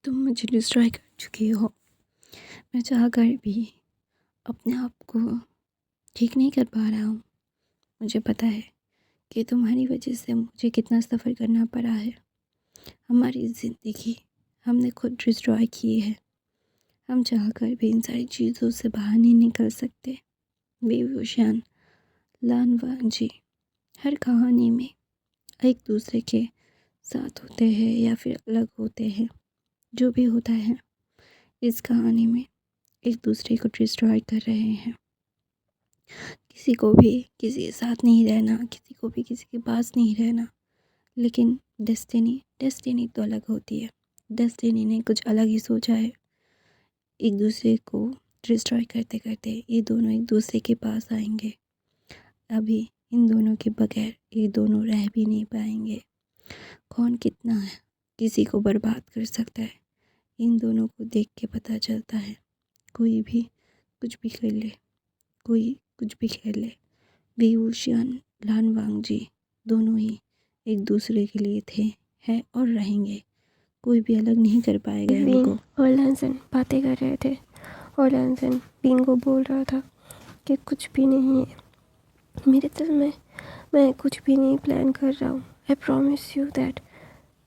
तुम मुझे डिस्ट्रॉय कर चुकी हो। मैं चाहकर भी अपने आप को ठीक नहीं कर पा रहा हूँ। मुझे पता है कि तुम्हारी वजह से मुझे कितना सफ़र करना पड़ा है। हमारी ज़िंदगी हमने खुद डिस्ट्रॉय की है। हम चाहकर भी इन सारी चीज़ों से बाहर नहीं निकल सकते। बेवशान लानवान जी हर कहानी में एक दूसरे के साथ होते हैं या फिर अलग होते हैं। जो भी होता है इस कहानी में एक दूसरे को डिस्ट्रॉय कर रहे हैं। किसी को भी किसी के साथ नहीं रहना, किसी को भी किसी के पास नहीं रहना। लेकिन डेस्टिनी तो अलग होती है। डेस्टिनी ने कुछ अलग ही सोचा है। एक दूसरे को डिस्ट्रॉय करते करते ये दोनों एक दूसरे के पास आएंगे। अभी इन दोनों के बगैर ये दोनों रह भी नहीं पाएंगे। कौन कितना है किसी को बर्बाद कर सकता है, इन दोनों को देख के पता चलता है। कोई भी कुछ भी कर ले, कोई कुछ भी कर ले। बेवशान लानवांग जी दोनों ही एक दूसरे के लिए थे, हैं और रहेंगे। कोई भी अलग नहीं कर पाएगा इनको। और लैंसन बातें कर रहे थे और लैंसन बीन को बोल रहा था कि कुछ भी नहीं है मेरे दिल में, मैं कुछ भी नहीं प्लान कर रहा हूँ। I promise you that.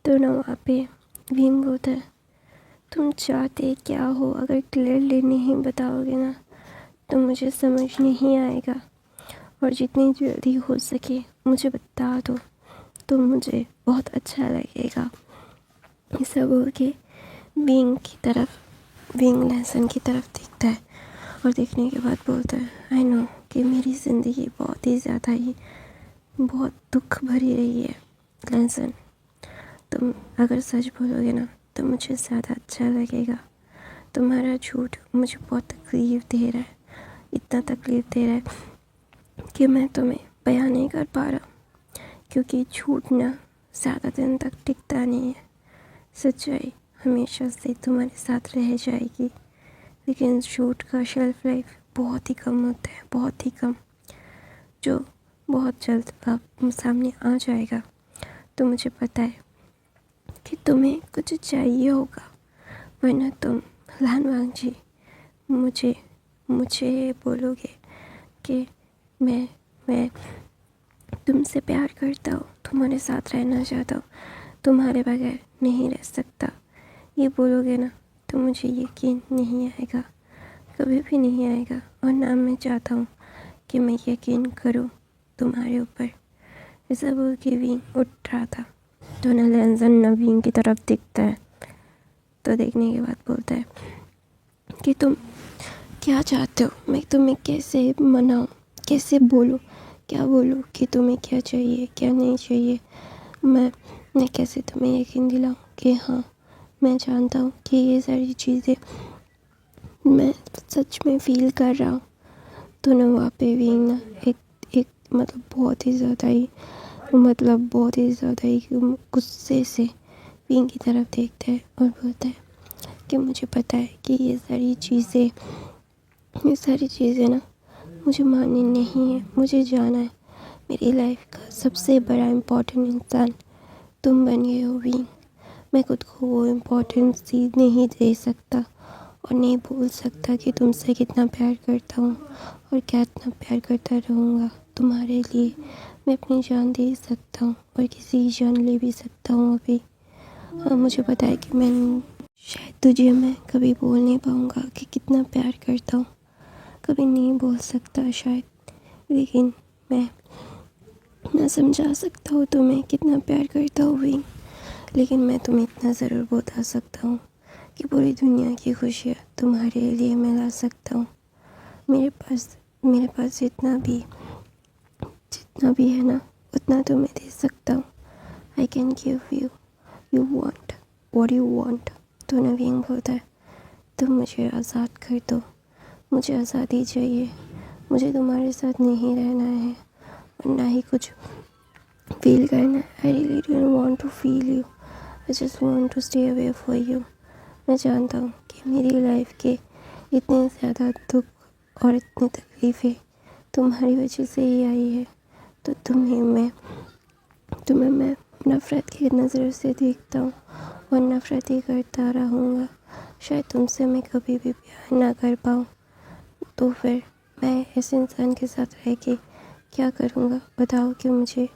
तो ना वहाँ पे बीन बोलता है तुम चाहते क्या हो, अगर क्लियरली नहीं बताओगे ना तो मुझे समझ नहीं आएगा, और जितनी जल्दी हो सके मुझे बता दो तो मुझे बहुत अच्छा लगेगा। ये सब बोल के बीइंग लैंसन की तरफ देखता है और देखने के बाद बोलता है आई नो कि मेरी ज़िंदगी बहुत ही ज़्यादा ही बहुत दुख भरी रही है लैंसन। तुम अगर सच बोलोगे ना तो मुझे ज़्यादा अच्छा लगेगा। तुम्हारा झूठ मुझे बहुत तकलीफ़ दे रहा है, इतना तकलीफ़ दे रहा है कि मैं तुम्हें बयान नहीं कर पा रहा, क्योंकि झूठ ना ज़्यादा दिन तक टिकता नहीं है। सच्चाई हमेशा से तुम्हारे साथ रह जाएगी, लेकिन झूठ का शेल्फ लाइफ बहुत ही कम होता है, बहुत ही कम, जो बहुत जल्द सामने आ जाएगा। तो मुझे पता है कि तुम्हें कुछ चाहिए होगा, वरना तुम लानवांग जी मुझे बोलोगे कि मैं तुमसे प्यार करता हूँ, तुम्हारे साथ रहना चाहता हूँ, तुम्हारे बगैर नहीं रह सकता। ये बोलोगे ना तो मुझे यकीन नहीं आएगा, कभी भी नहीं आएगा। और ना मैं चाहता हूँ कि मैं यकीन करूँ तुम्हारे ऊपर। ऐसा बोल के विंग उठ रहा था तो ना लैंसन ना विंग की तरफ देखता है। तो देखने के बाद बोलता है कि तुम क्या चाहते हो, मैं तुम्हें कैसे मनाऊँ, कैसे बोलूँ, क्या बोलूँ कि तुम्हें क्या चाहिए क्या नहीं चाहिए। मैं कैसे तुम्हें यकीन दिलाऊँ कि हाँ मैं जानता हूँ कि ये सारी चीज़ें मैं सच में फ़ील कर रहा हूँ। तो ना वहाँ पे भी ना एक मतलब बहुत ही ज़्यादा ही गुस्से से विंग की तरफ देखता है और बोलता है कि मुझे पता है कि ये सारी चीज़ें ना मुझे माननी नहीं है। मुझे जाना है, मेरी लाइफ का सबसे बड़ा इम्पोर्टेंट इंसान तुम बन गए हो विंग। मैं खुद को वो इम्पोर्टेंस नहीं दे सकता और नहीं भूल सकता कि तुमसे कितना प्यार करता हूँ और क्या इतना प्यार करता रहूँगा। तुम्हारे लिए मैं अपनी जान दे सकता हूँ और किसी की जान ले भी सकता हूँ अभी। और मुझे पता है कि मैं शायद तुझे मैं कभी बोल नहीं पाऊँगा कि कितना प्यार करता हूँ, कभी नहीं बोल सकता शायद, लेकिन मैं ना समझा सकता हूँ तुम्हें कितना प्यार करता हूँ विंग। लेकिन मैं तुम्हें इतना ज़रूर बता सकता हूँ कि पूरी दुनिया की खुशियाँ तुम्हारे लिए मैं ला सकता हूँ। मेरे पास जितना भी है ना उतना तुम्हें दे सकता हूँ। I can give you want what you want. तो नवीन बोलता है तुम मुझे आज़ाद कर दो, मुझे आज़ादी चाहिए, मुझे तुम्हारे साथ नहीं रहना है और ना ही कुछ फील करना है। I really don't want to feel you, I just want to stay away for you. मैं जानता हूँ कि मेरी लाइफ के इतने ज़्यादा दुख और इतनी तकलीफ़ें तुम्हारी वजह से ही आई है। तो तुम्हें मैं नफ़रत की नज़र से देखता हूँ और नफ़रत ही करता रहूँगा। शायद तुमसे मैं कभी भी प्यार ना कर पाऊँ। तो फिर मैं ऐसे इंसान के साथ रह के क्या करूँगा? बताओ कि मुझे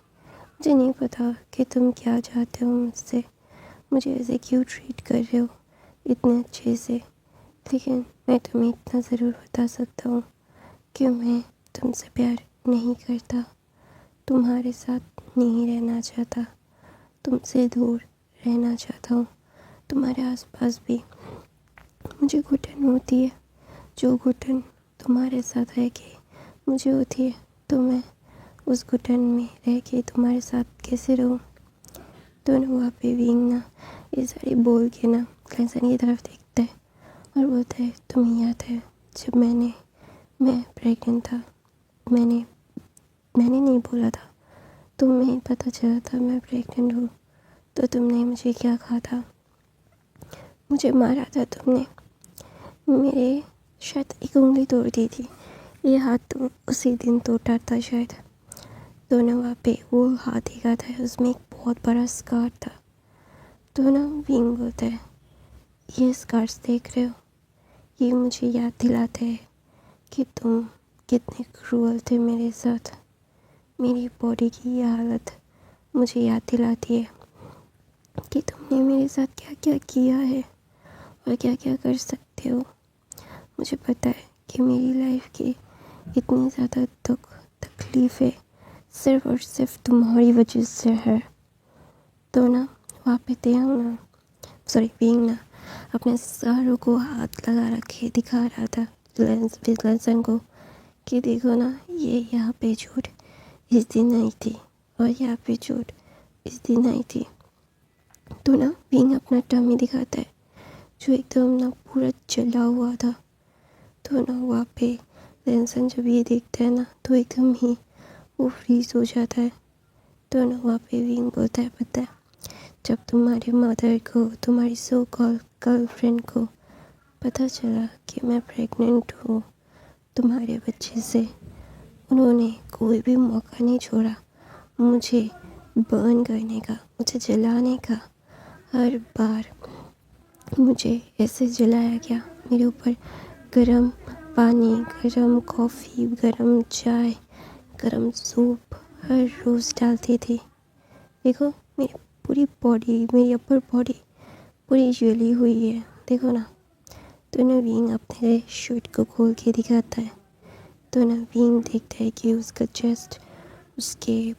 नहीं पता कि तुम क्या चाहते हो मुझसे। मुझे ऐसे क्यों ट्रीट कर रहे हो इतने अच्छे से। लेकिन मैं तुम्हें इतना ज़रूर बता सकता हूँ कि मैं तुमसे प्यार नहीं करता, तुम्हारे साथ नहीं रहना चाहता, तुमसे दूर रहना चाहता हूँ। तुम्हारे आसपास भी मुझे घुटन होती है, जो घुटन तुम्हारे साथ रह के मुझे होती है, तो मैं उस घुटन में रह के तुम्हारे साथ कैसे रहूँ। दोनों वहाँ पे भी ना ये सारी बोल के ना कंसर्न की तरफ देखता है और बोलता है, तुम्हें याद है जब मैं प्रेग्नेंट था, मैंने नहीं बोला था, तुम्हें पता चला था मैं प्रेग्नेंट हूँ, तो तुमने मुझे क्या कहा था? मुझे मारा था तुमने, मेरे शायद एक उंगली तोड़ दी थी। ये हाथ तो उसी दिन टूटा था शायद। तो ना वहाँ पे वो हाथ देखा था, उसमें एक बहुत बड़ा स्कार था। तो ना विंग बोलता है, ये स्कार्स देख रहे हो, ये मुझे याद दिलाते हैं कि तुम कितने क्रूअल थे मेरे साथ। मेरी बॉडी की ये हालत मुझे याद दिलाती है कि तुमने मेरे साथ क्या क्या किया है और क्या क्या कर सकते हो। मुझे पता है कि मेरी लाइफ की इतनी ज़्यादा दुख तकलीफ़ें सिर्फ़ और सिर्फ तुम्हारी वजह से है। तो ना वहाँ पे बीइंग ना अपने सारों को हाथ लगा रखे दिखा रहा था विल्सन को कि देखो ना, ये यहाँ पे चोट इस दिन आई थी और यहाँ पे चोट इस दिन आई थी। तो ना बीइंग अपना टमी दिखाता है जो एकदम ना पूरा जला हुआ था। तो ना वहाँ पे विल्सन जब ये देखता है ना तो एकदम ही वो फ्रीज हो जाता है। तो ना वहाँ पे बीइंग बोलता है, पता है जब तुम्हारे मदर को, तुम्हारी सो कॉल गर्लफ्रेंड को पता चला कि मैं प्रेग्नेंट हूँ तुम्हारे बच्चे से, उन्होंने कोई भी मौका नहीं छोड़ा मुझे बर्न करने का, मुझे जलाने का। हर बार मुझे ऐसे जलाया गया, मेरे ऊपर गरम पानी, गरम कॉफ़ी, गरम चाय, गरम सूप हर रोज़ डालते थे। देखो मेरी पूरी बॉडी, मेरी अपर बॉडी पूरी जली हुई है, देखो ना। तो नवीन अपने शर्ट को खोल के दिखाता है। तो नवीन देखता है कि उसका चेस्ट, उसके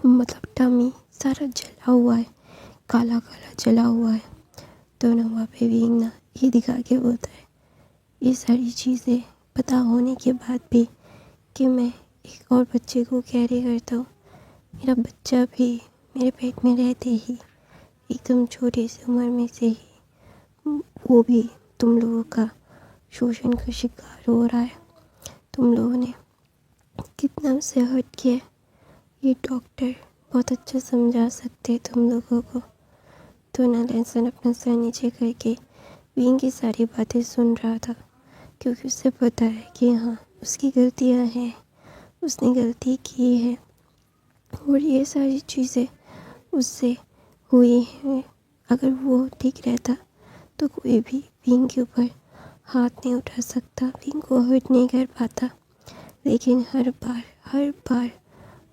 मतलब टमी सारा जला हुआ है, काला काला जला हुआ है। तो ना वहाँ पे भी ना ये दिखा के बोलता है, ये सारी चीज़ें पता होने के बाद भी कि मैं एक और बच्चे को कैरी करता हूँ, मेरा बच्चा भी मेरे पेट में रहते ही एकदम छोटी सी उम्र में से ही वो भी तुम लोगों का शोषण का शिकार हो रहा है। तुम लोगों ने कितना उसे हर्ट किया, ये डॉक्टर बहुत अच्छा समझा सकते तुम लोगों को। तो ना लेसन अपना सर नीचे करके विंग की सारी बातें सुन रहा था, क्योंकि उसे पता है कि हाँ उसकी गलतियाँ हैं, उसने गलती की है और ये सारी चीज़ें उससे हुई हैं। अगर वो ठीक रहता तो कोई भी विंग के ऊपर हाथ नहीं उठा सकता, विंग को हर्ट नहीं कर पाता। लेकिन हर बार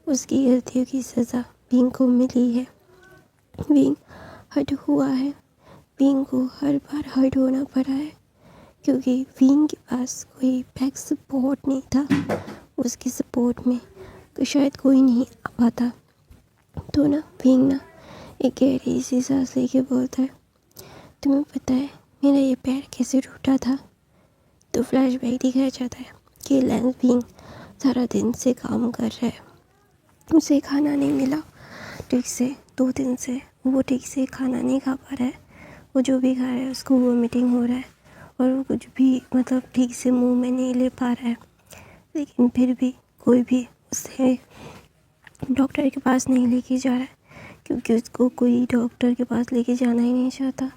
उसकी गलतियों की सज़ा विंग को मिली है। विंग हर्ट हुआ है, विंग को हर बार हर्ट होना पड़ा है, क्योंकि विंग के पास कोई बैक सपोर्ट नहीं था। उसकी सपोर्ट में तो शायद कोई नहीं आ पाता। तो ना विंग ना एक गहरी सी सांस लेके बोलता है, तुम्हें पता है मेरा ये पैर कैसे टूटा था? तो फ्लैशबैक दिखाया जाता है कि लेंस विंग सारा दिन से काम कर रहा है, उसे खाना नहीं मिला ठीक से, 2 दिन से वो ठीक से खाना नहीं खा पा रहा है। वो जो भी खा रहा है उसको वोमिटिंग हो रहा है और वो कुछ भी मतलब ठीक से मुंह में नहीं ले पा रहा है। लेकिन फिर भी कोई भी उसे डॉक्टर के पास नहीं लेके जा रहा है, क्योंकि उसको कोई डॉक्टर के पास लेके जाना ही नहीं चाहता।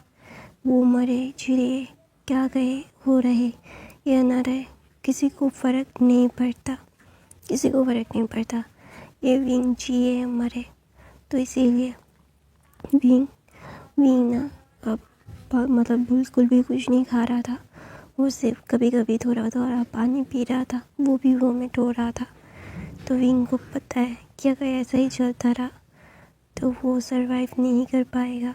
वो मरे जिरे, क्या गए हो रहे या ना रहे, किसी को फ़र्क नहीं पड़ता, किसी को फ़र्क नहीं पड़ता ये विंग जिए मरे। तो इसीलिए विंग विंग ना अब मतलब बिल्कुल भी कुछ नहीं खा रहा था। वो सिर्फ कभी कभी थोड़ा थोड़ा पानी पी रहा था, वो भी वोमिट हो रहा था। तो विंग को पता है कि अगर ऐसा ही चलता रहा तो वो सरवाइव नहीं कर पाएगा।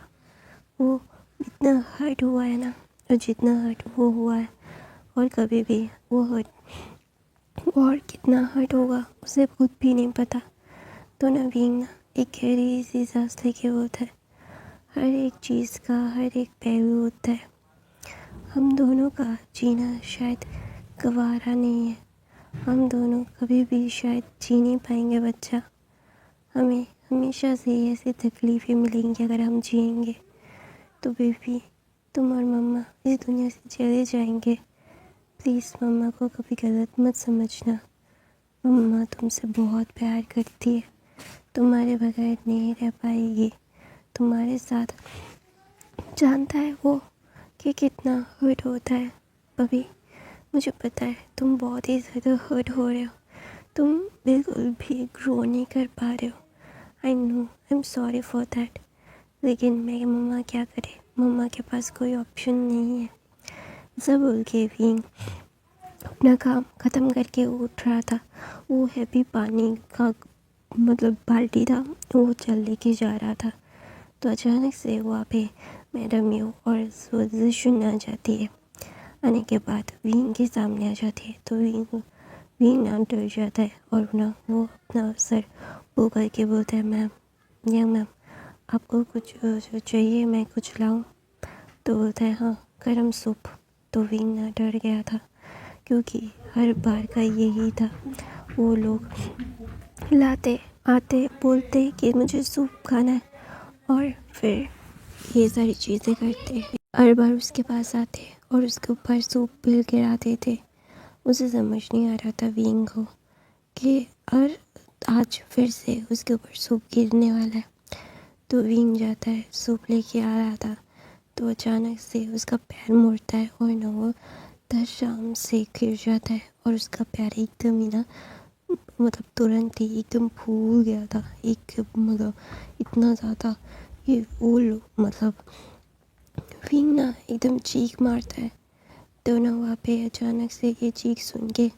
वो इतना हर्ट हुआ है ना, और जितना हर्ट वो हुआ है, और कभी भी वो हर्ट और कितना हर्ट होगा उसे खुद भी नहीं पता। तो ना विंग ना एक गहरी सी सांस लेके बोलता है, हर एक चीज़ का हर एक पहलू होता है। हम दोनों का जीना शायद गवारा नहीं है, हम दोनों कभी भी शायद जी नहीं पाएंगे बच्चा। हमें हमेशा से ऐसी तकलीफ़ें मिलेंगी अगर हम जिएंगे। तो बेबी, तुम और मम्मा इस दुनिया से चले जाएंगे। प्लीज़ मम्मा को कभी गलत मत समझना। मम्मा तुमसे बहुत प्यार करती है, तुम्हारे बगैर नहीं रह पाएगी। तुम्हारे साथ जानता है वो कि कितना हर्ट होता है। अभी मुझे पता है तुम बहुत ही ज़्यादा हर्ट हो रहे हो, तुम बिल्कुल भी ग्रो नहीं कर पा रहे हो। आई know, I am sorry for that. लेकिन मेरी मम्मा क्या करे, मम्मा के पास कोई ऑप्शन नहीं है। सब बोल के विंग अपना काम ख़त्म करके उठ रहा था। वो हैवी पानी का मतलब बाल्टी था, वो चल लेके जा रहा था। तो अचानक से वहाँ पे मैडम यू और सुन आ जाती है। आने के बाद विंग के सामने आ जाती है। तो विंग ना डर जाता है और ना वो अपना सर वो करके बोलता है, मैम यंग मैम आपको कुछ जो चाहिए मैं कुछ लाऊं? तो बोलता है, हाँ गरम सूप। तो विंग ना डर गया था, क्योंकि हर बार का यही था। वो लोग लाते आते बोलते कि मुझे सूप खाना है, और फिर ये सारी चीज़ें करते। हर बार उसके पास आते और उसके ऊपर सूप पिल गिराते थे। उसे समझ नहीं आ रहा था विंग को कि और आज फिर से उसके ऊपर सूप गिरने वाला है। तो विंग जाता है, सूप लेके आ रहा था। तो अचानक से उसका पैर मुड़ता है और ना वो धड़ाम से गिर जाता है, और उसका पैर एकदम ही ना मतलब तुरंत ही एकदम फूल गया था। एक मतलब इतना ज़्यादा ये वो मतलब विंग ना एकदम चीख मारता है। तो ना वहाँ पे अचानक से ये चीख सुन के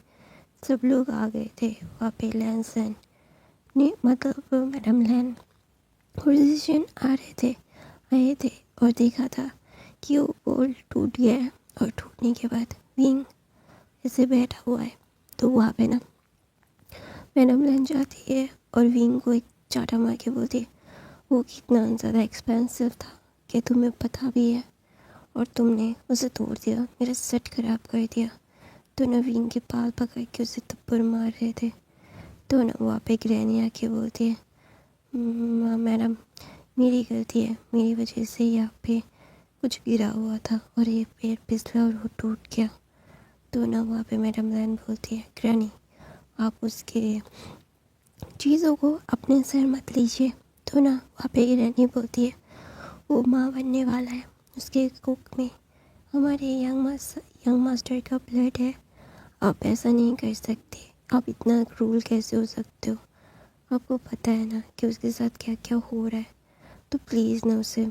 सब लोग आ गए थे। वहाँ पे लैंसन ने मतलब मैडम लैन और जिशन आए थे और देखा था कि वो पोल टूट गया है, और टूटने के बाद विंग ऐसे बैठा हुआ है। तो वहाँ पे ना मैडम लैन जाती है और विंग को एक चाटा मार के बोलती है, वो कितना ज़्यादा एक्सपेंसिव था कि तुम्हें पता भी है, और तुमने उसे तोड़ दिया, मेरा सेट खराब कर दिया। तो ना विंग के बाल पकड़ के उसे थप्पड़ मार रहे थे। तो ना वहाँ पे ग्रैनी आके बोलती है, मैडम मेरी गलती है, मेरी वजह से यहाँ पे कुछ गिरा हुआ था और ये पैर फिसला और वो टूट गया। तो ना वहाँ पे मैडम लैन बोलती है, ग्रैनी आप उसके चीज़ों को अपने सर मत लीजिए। तो ना वहाँ पे ग्रैनी बोलती है, वो माँ बनने वाला है, उसके कुक में हमारे यंग मास्टर का ब्लड है। आप ऐसा नहीं कर सकते, आप इतना क्रूल कैसे हो सकते हो? आपको पता है ना कि उसके साथ क्या क्या हो रहा है। तो प्लीज़ ना उसे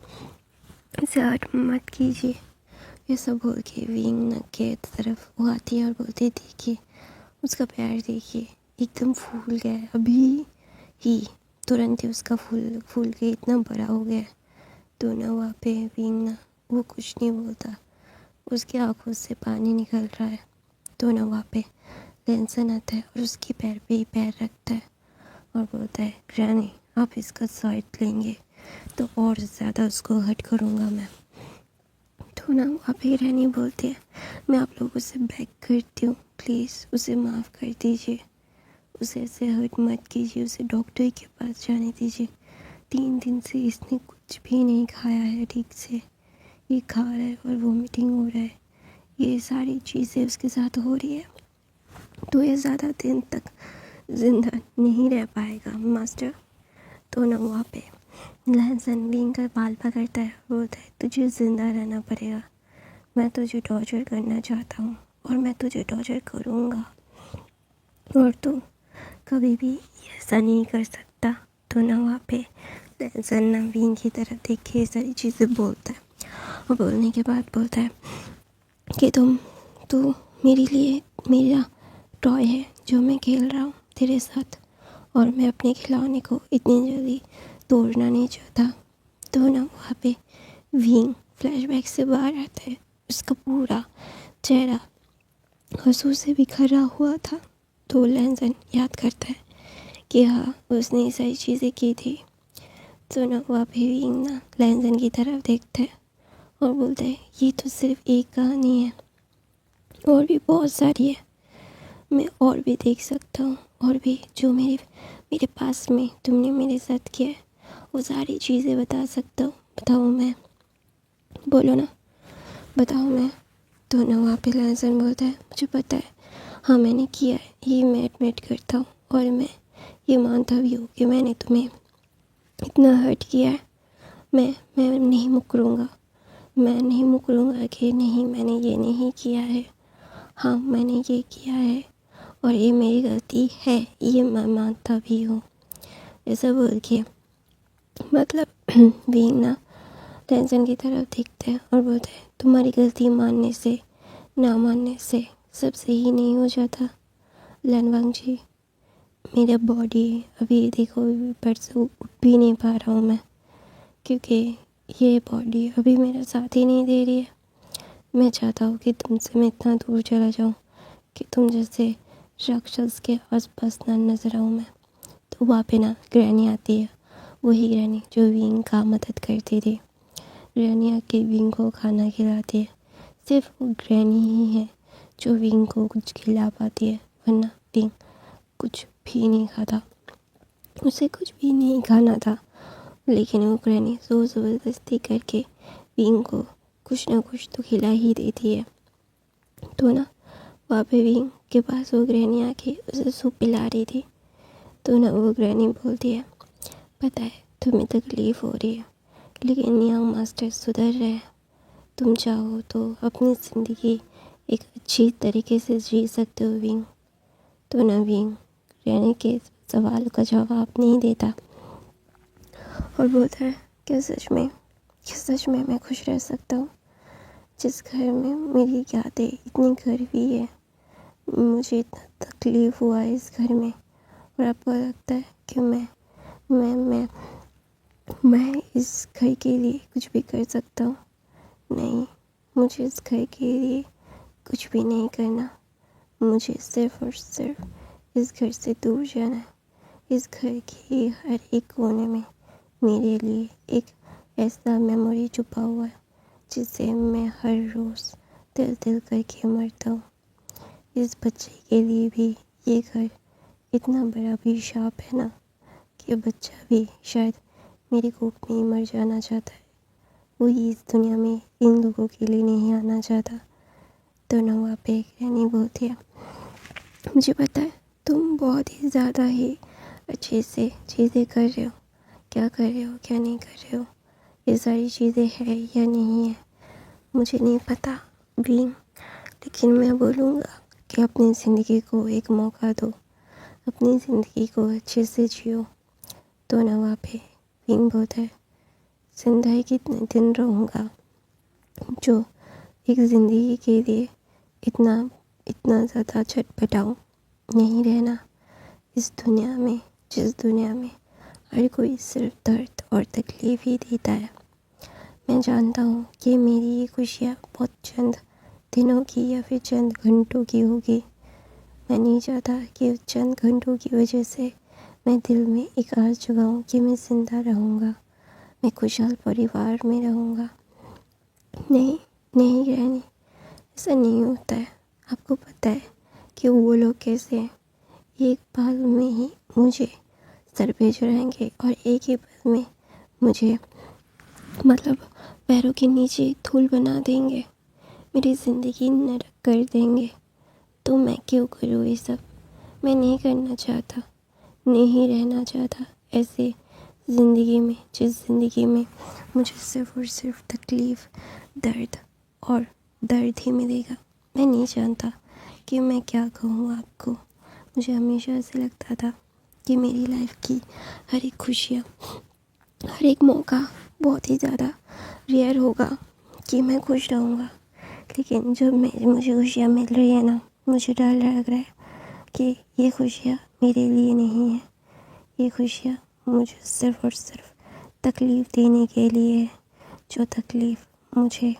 हर्ट मत कीजिए। ये सब बोल के विंग न के तरफ वो आती है और बोलती है, देखिए उसका पैर देखिए एकदम फूल गया है, अभी ही तुरंत ही उसका फूल के इतना बड़ा हो गया है। तो ना वहाँ पे विंग ना वो कुछ नहीं बोलता, उसकी आंखों से पानी निकल रहा है। तो ना वहाँ पे लैंसन आता है और उसके पैर पे ही पैर रखता है और बोलता है, ग्रैनी आप इसका साइड लेंगे तो और ज़्यादा उसको हर्ट करूँगा मैं। तो ना वहाँ पे ग्रैनी बोलती है, मैं आप लोगों से बेग करती हूँ, प्लीज़ उसे माफ़ कर दीजिए, उसे ऐसे हर्ट मत कीजिए, उसे डॉक्टर के पास जाने दीजिए। 3 दिन से इसने कुछ भी नहीं खाया है ठीक से, ये खा रहा है और वोमिटिंग हो रहा है, ये सारी चीज़ें उसके साथ हो रही है, तो ये ज़्यादा दिन तक ज़िंदा नहीं रह पाएगा मास्टर। तो ना वहाँ पे लैंसन विंग का बाल पकड़ता है, बोलता है, तुझे ज़िंदा रहना पड़ेगा, मैं तुझे टॉर्चर करना चाहता हूँ और मैं तुझे टॉर्चर करूँगा, और तू कभी भी ऐसा नहीं कर सकता। तो ना वहाँ पे लैंसन नवीन की तरफ देख के ये सारी चीज़ें बोलता है और बोलने के बाद बोलता है कि तू मेरे लिए मेरा टॉय है जो मैं खेल रहा हूँ तेरे साथ, और मैं अपने खिलौने को इतनी जल्दी तोड़ना नहीं चाहता। तो ना वहाँ पे विंग फ्लैशबैक से बाहर आता है। उसका पूरा चेहरा आंसू से बिखरा हुआ था। तो लैंसन याद करता है कि हाँ, उसने ये सारी चीज़ें की थी। तो ना वहाँ पे विंग ना लैंसन की तरफ देखता है और बोलता है ये तो सिर्फ एक कहानी है, और भी बहुत सारी है, मैं और भी देख सकता हूँ, और भी जो मेरे पास में तुमने मेरे साथ किया है वो सारी चीज़ें बता सकता हूँ। बताऊँ मैं? बोलो ना, बताऊँ मैं? तो ना वहाँ पे लैंसन बोलता है मुझे पता है, हाँ मैंने किया है, ये मैं एडमिट करता हूँ, और मैं ये मानता भी हूँ कि मैंने तुम्हें इतना हर्ट किया है। मैं नहीं मुकरूँगा, मैं नहीं मुकरूँगा कि नहीं मैंने ये नहीं किया है। हाँ मैंने ये किया है और ये मेरी गलती है, ये मैं मानता भी हूँ। ऐसा बोल के मतलब विंग ना लैंसन की तरफ देखते हैं और बोलते हैं तुम्हारी गलती मानने से ना मानने से सब सही नहीं हो जाता लैनवांग जी। मेरा बॉडी अभी देखो बेड से उठ भी नहीं पा रहा हूँ मैं, क्योंकि ये बॉडी अभी मेरा साथ ही नहीं दे रही है। मैं चाहता हूँ कि तुमसे मैं इतना दूर चला जाऊँ कि तुम जैसे राक्षस के आसपास ना नजर आऊँ मैं। तो वहाँ पे ना ग्रैनी आती है, वही ग्रैनी जो विंग का मदद करती थी। ग्रैनी आके विंग को खाना खिलाती है। सिर्फ वो ग्रैनी ही है जो विंग को कुछ खिला पाती है, वरना विंग कुछ भी नहीं खाता। उसे कुछ भी नहीं खाना था, लेकिन वो ग्रैनी जोर ज़बरदस्ती करके विंग को कुछ ना कुछ तो खिला ही देती है। तो ना वहाँ पे विंग के पास वो ग्रैनी आके उसे सूप पिला रही थी। तो ना वो ग्रैनी बोलती है पता है तुम्हें तकलीफ़ हो रही है, लेकिन यंग मास्टर सुधर रहे हैं। तुम चाहो तो अपनी ज़िंदगी एक अच्छी तरीके से जी सकते हो विंग। तो ना विंग ग्रैनी के सवाल का जवाब नहीं देता और बोलता है क्या सच में मैं खुश रह सकता हूँ जिस घर में मेरी यादें इतनी गहरी है। मुझे इतना तकलीफ़ हुआ है इस घर में, और आपको लगता है कि मैं इस घर के लिए कुछ भी कर सकता हूँ? नहीं, मुझे इस घर के लिए कुछ भी नहीं करना। मुझे सिर्फ और सिर्फ इस घर से दूर जाना है। इस घर के हर एक कोने में मेरे लिए एक ऐसा मेमोरी छुपा हुआ है जिसे मैं हर रोज़ दिल करके मरता हूँ। इस बच्चे के लिए भी ये घर इतना बड़ा भी शाप है ना कि बच्चा भी शायद मेरी कोख में ही मर जाना चाहता है। वो इस दुनिया में इन लोगों के लिए नहीं आना चाहता। तो ना वहाँ पे रहनी बोलती है मुझे पता है तुम बहुत ही ज़्यादा ही अच्छे से चीज़ें कर रहे हो, क्या कर रहे हो क्या नहीं कर रहे हो, ये सारी चीज़ें है या नहीं है मुझे नहीं पता बीइंग, लेकिन मैं बोलूँगा कि अपनी ज़िंदगी को एक मौका दो, अपनी ज़िंदगी को अच्छे से जियो। तो ना वहाँ पे बीइंग बोलता है ज़िंदगी कितने दिन रहूँगा जो एक ज़िंदगी के लिए इतना ज़्यादा छटपटाऊँ। नहीं रहना इस दुनिया में जिस दुनिया में हर कोई सिर्फ दर्द और तकलीफ़ ही देता है। मैं जानता हूँ कि मेरी ये खुशियाँ बहुत चंद दिनों की या फिर चंद घंटों की होगी। मैं नहीं चाहता कि उस चंद घंटों की वजह से मैं दिल में एक आस जगाऊँ कि मैं ज़िंदा रहूँगा, मैं खुशहाल परिवार में रहूँगा। नहीं नहीं ग्रैनी, ऐसा नहीं होता है। आपको पता है कि वो लोग कैसे हैं? एक पल में ही मुझे सर पे चढ़ाएंगे और एक ही पल में मुझे मतलब पैरों के नीचे धूल बना देंगे, मेरी ज़िंदगी नरक कर देंगे। तो मैं क्यों करूँ ये सब? मैं नहीं करना चाहता, नहीं रहना चाहता ऐसे ज़िंदगी में जिस ज़िंदगी में मुझे सिर्फ और सिर्फ तकलीफ़, दर्द और दर्द ही मिलेगा। मैं नहीं जानता कि मैं क्या कहूँ आपको। मुझे हमेशा ऐसे लगता था कि मेरी लाइफ की हर एक खुशियाँ हर एक मौका बहुत ही ज़्यादा रेयर होगा कि मैं खुश रहूँगा, लेकिन जब मुझे खुशियाँ मिल रही है ना, मुझे डर लग रहा है कि ये खुशियाँ मेरे लिए नहीं है, ये खुशियाँ मुझे सिर्फ़ और सिर्फ तकलीफ़ देने के लिए है, जो तकलीफ़ मुझे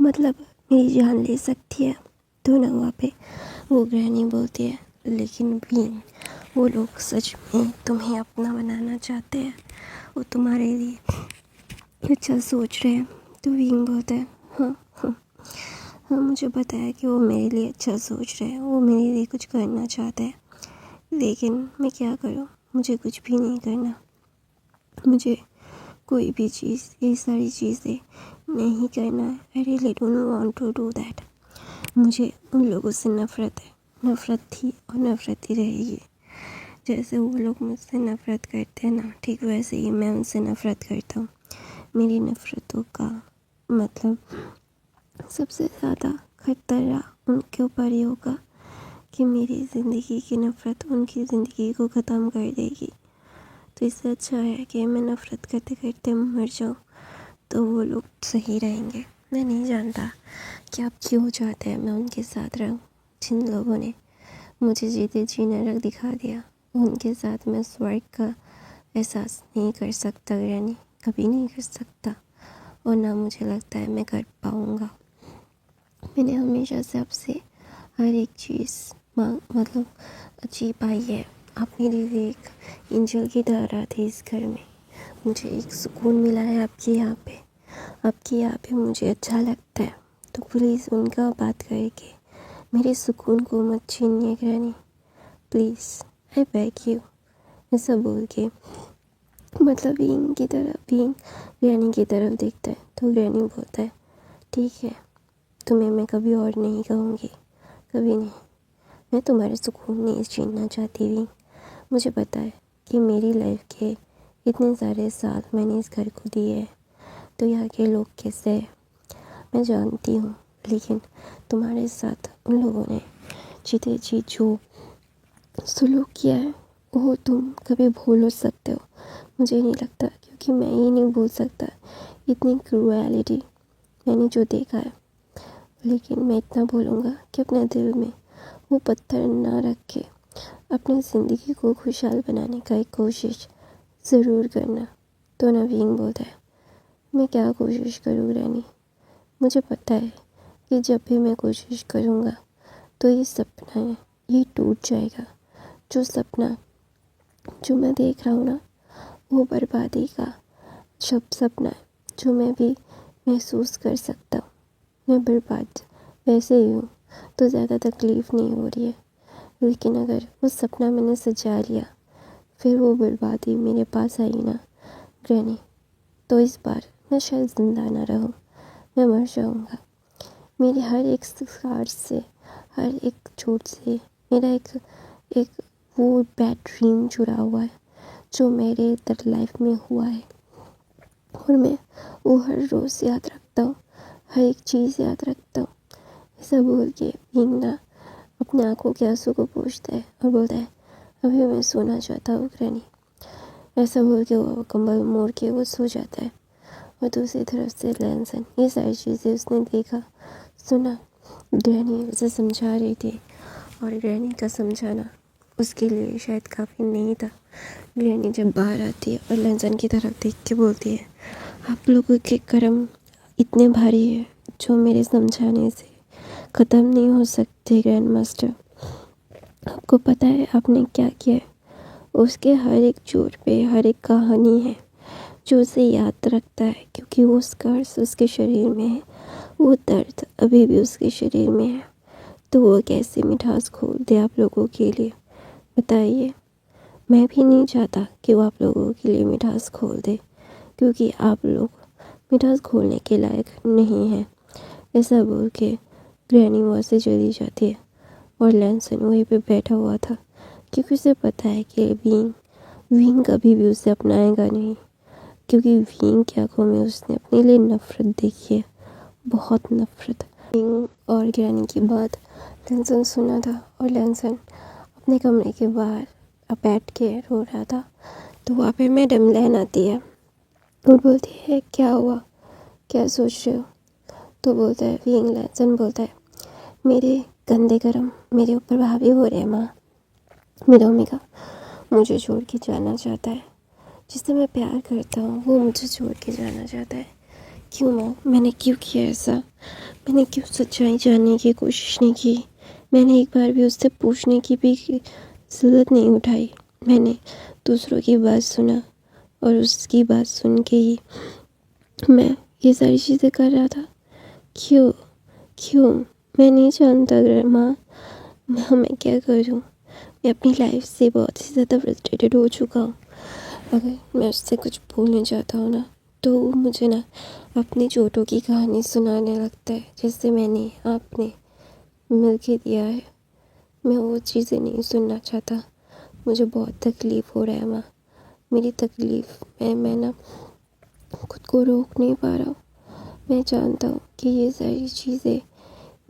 मतलब मेरी जान ले सकती है। तो ना वहाँ पे वो ग्रहणी बोलती है, लेकिन भी वो लोग सच में तुम्हें अपना बनाना चाहते हैं, वो तुम्हारे लिए अच्छा सोच रहे हैं। तो विंग बोलता है, हाँ हाँ हाँ, मुझे पता है कि वो मेरे लिए अच्छा सोच रहे हैं, वो मेरे लिए कुछ करना चाहते हैं, लेकिन मैं क्या करूँ, मुझे कुछ भी नहीं करना, मुझे कोई भी चीज़, ये सारी चीज़ें नहीं करना है। I really don't want to do that. मुझे उन लोगों से नफ़रत है, नफ़रत थी और नफ़रत ही रहेगी। जैसे वो लोग मुझसे नफ़रत करते हैं ना, ठीक वैसे ही मैं उनसे नफ़रत करता हूँ। मेरी नफ़रतों का मतलब सबसे ज़्यादा खतरा उनके ऊपर ही होगा कि मेरी ज़िंदगी की नफ़रत उनकी ज़िंदगी को ख़त्म कर देगी। तो इससे अच्छा है कि मैं नफ़रत करते करते मर जाऊँ, तो वो लोग सही रहेंगे। मैं नहीं जानता कि आप क्यों चाहते हैं मैं उनके साथ रहूँ। जिन लोगों ने मुझे जीते जी नरक दिखा दिया, उनके साथ मैं स्वर्ग का एहसास नहीं कर सकता ग्रैनी, कभी नहीं कर सकता, और ना मुझे लगता है मैं कर पाऊँगा। मैंने हमेशा से आपसे हर एक चीज़ मतलब अच्छी पाई है। आप मेरे लिए एक एंजल की तरह थे इस घर में। मुझे एक सुकून मिला है आपके यहाँ पे। आपके यहाँ पे मुझे अच्छा लगता है। तो प्लीज़ उनका बात करके मेरे सुकून को मत छीनिए granny, please, I beg you. ऐसा बोल के मतलब बीइंग ग्रैनी की तरफ देखता है। तो ग्रैनी बोलता है, ठीक है, तुम्हें मैं कभी और नहीं कहूँगी, कभी नहीं। मैं तुम्हारे सुकून नहीं छीनना चाहती भी। मुझे पता है कि मेरी लाइफ के इतने सारे साल मैंने इस घर को दिए हैं, तो यहाँ के लोग कैसे हैं मैं जानती हूँ, लेकिन तुम्हारे साथ उन लोगों ने जीते जी जो सलूक किया है वो तुम कभी भूल हो सकते हो, मुझे नहीं लगता, क्योंकि मैं ही नहीं भूल सकता इतनी क्रूएलिटी मैंने जो देखा है। लेकिन मैं इतना बोलूँगा कि अपने दिल में वो पत्थर ना रख के अपनी ज़िंदगी को खुशहाल बनाने का एक कोशिश ज़रूर करना। तो नवीन बोलता है, मैं क्या कोशिश करूँ ग्रैनी, मुझे पता है कि जब भी मैं कोशिश करूँगा तो ये सपना है, ये टूट जाएगा। जो सपना जो मैं देख रहा हूँ ना, वो बर्बादी का सपना है जो मैं भी महसूस कर सकता हूँ। मैं बर्बाद वैसे ही हूँ, तो ज़्यादा तकलीफ़ नहीं हो रही है, लेकिन अगर वो सपना मैंने सजा लिया, फिर वो बर्बादी मेरे पास आई ना ग्रैनी, तो इस बार मैं शायद ज़िंदा ना रहूँ, मैं मर जाऊँगा। मेरे हर एक स्कार से, हर एक चोट से मेरा एक वो बैड ड्रीम जुड़ा हुआ है जो मेरे इधर लाइफ में हुआ है, और मैं वो हर रोज़ याद रखता हूँ, हर एक चीज़ याद रखता हूँ। ऐसा बोल के भींगना अपने आँखों के आंसू को पोंछता है और बोलता है, अभी मैं सोना चाहता हूँ ग्रैनी। ऐसा बोल के वो कंबल मोड़ के वो सो जाता है। और दूसरी तरफ से लैंसन, ये सारी चीज़ें उसने देखा सुना, ग्रैनी उसे समझा रही थी, और ग्रैनी का समझाना उसके लिए शायद काफ़ी नहीं था। ग्रैनी जब बाहर आती है और लैंसन की तरफ देख के बोलती है, आप लोगों के कर्म इतने भारी है जो मेरे समझाने से ख़त्म नहीं हो सकते ग्रैंड मास्टर। आपको पता है आपने क्या किया है, उसके हर एक चोट पे हर एक कहानी है जो उसे याद रखता है, क्योंकि वो स्कार्स उसके शरीर में है, वो दर्द अभी भी उसके शरीर में है। तो वो कैसे मिठास खोल दे आप लोगों के लिए, बताइए। मैं भी नहीं चाहता कि वो आप लोगों के लिए मिठास खोल दे, क्योंकि आप लोग मिठास खोलने के लायक नहीं हैं। ऐसा बोल के ग्रैनी वहाँ से चली जाती है, और लैंसन वहीं पे बैठा हुआ था, क्योंकि उसे पता है कि विंग कभी भी उसे अपनाएगा नहीं, क्योंकि विंग की आंखों में उसने अपने लिए नफ़रत देखी है, बहुत नफ़रत। विंग और ग्रैनी की बात लैंसन सुना था, और लैंसन अपने कमरे के बाहर बैठ के रो रहा था तो वहाँ पे मैडम लैन आती है और बोलती है क्या हुआ, क्या सोच रहे हो। तो बोलता है विंग लैंसन बोलता है मेरे गंदे कर्म मेरे ऊपर हावी हो रहे हैं माँ। मेरा ओमेगा मुझे छोड़ के जाना चाहता है, जिससे मैं प्यार करता हूँ वो मुझे छोड़ के जाना चाहता है। क्यों माँ, मैंने क्यों किया ऐसा, मैंने क्यों सच्चाई जानने की कोशिश नहीं की। मैंने एक बार भी उससे पूछने की भी ज़रूरत नहीं उठाई। मैंने दूसरों की बात सुना और उसकी बात सुन के ही मैं ये सारी चीज़ें कर रहा था। क्यों क्यों मैं नहीं जानता माँ, मैं क्या करूँ। मैं अपनी लाइफ से बहुत ही ज़्यादा फ्रस्ट्रेटेड हो चुका हूँ। अगर मैं उससे कुछ बोलने जाता हूँ ना तो वो मुझे ना अपनी चोटों की कहानी सुनाने लगता है, जैसे मैंने आपने मिल के दिया है। मैं वो चीज़ें नहीं सुनना चाहता। मुझे बहुत तकलीफ़ हो रहा है माँ। मेरी तकलीफ़ मैं ना खुद को रोक नहीं पा रहा हूँ। मैं जानता हूँ कि ये सारी चीज़ें,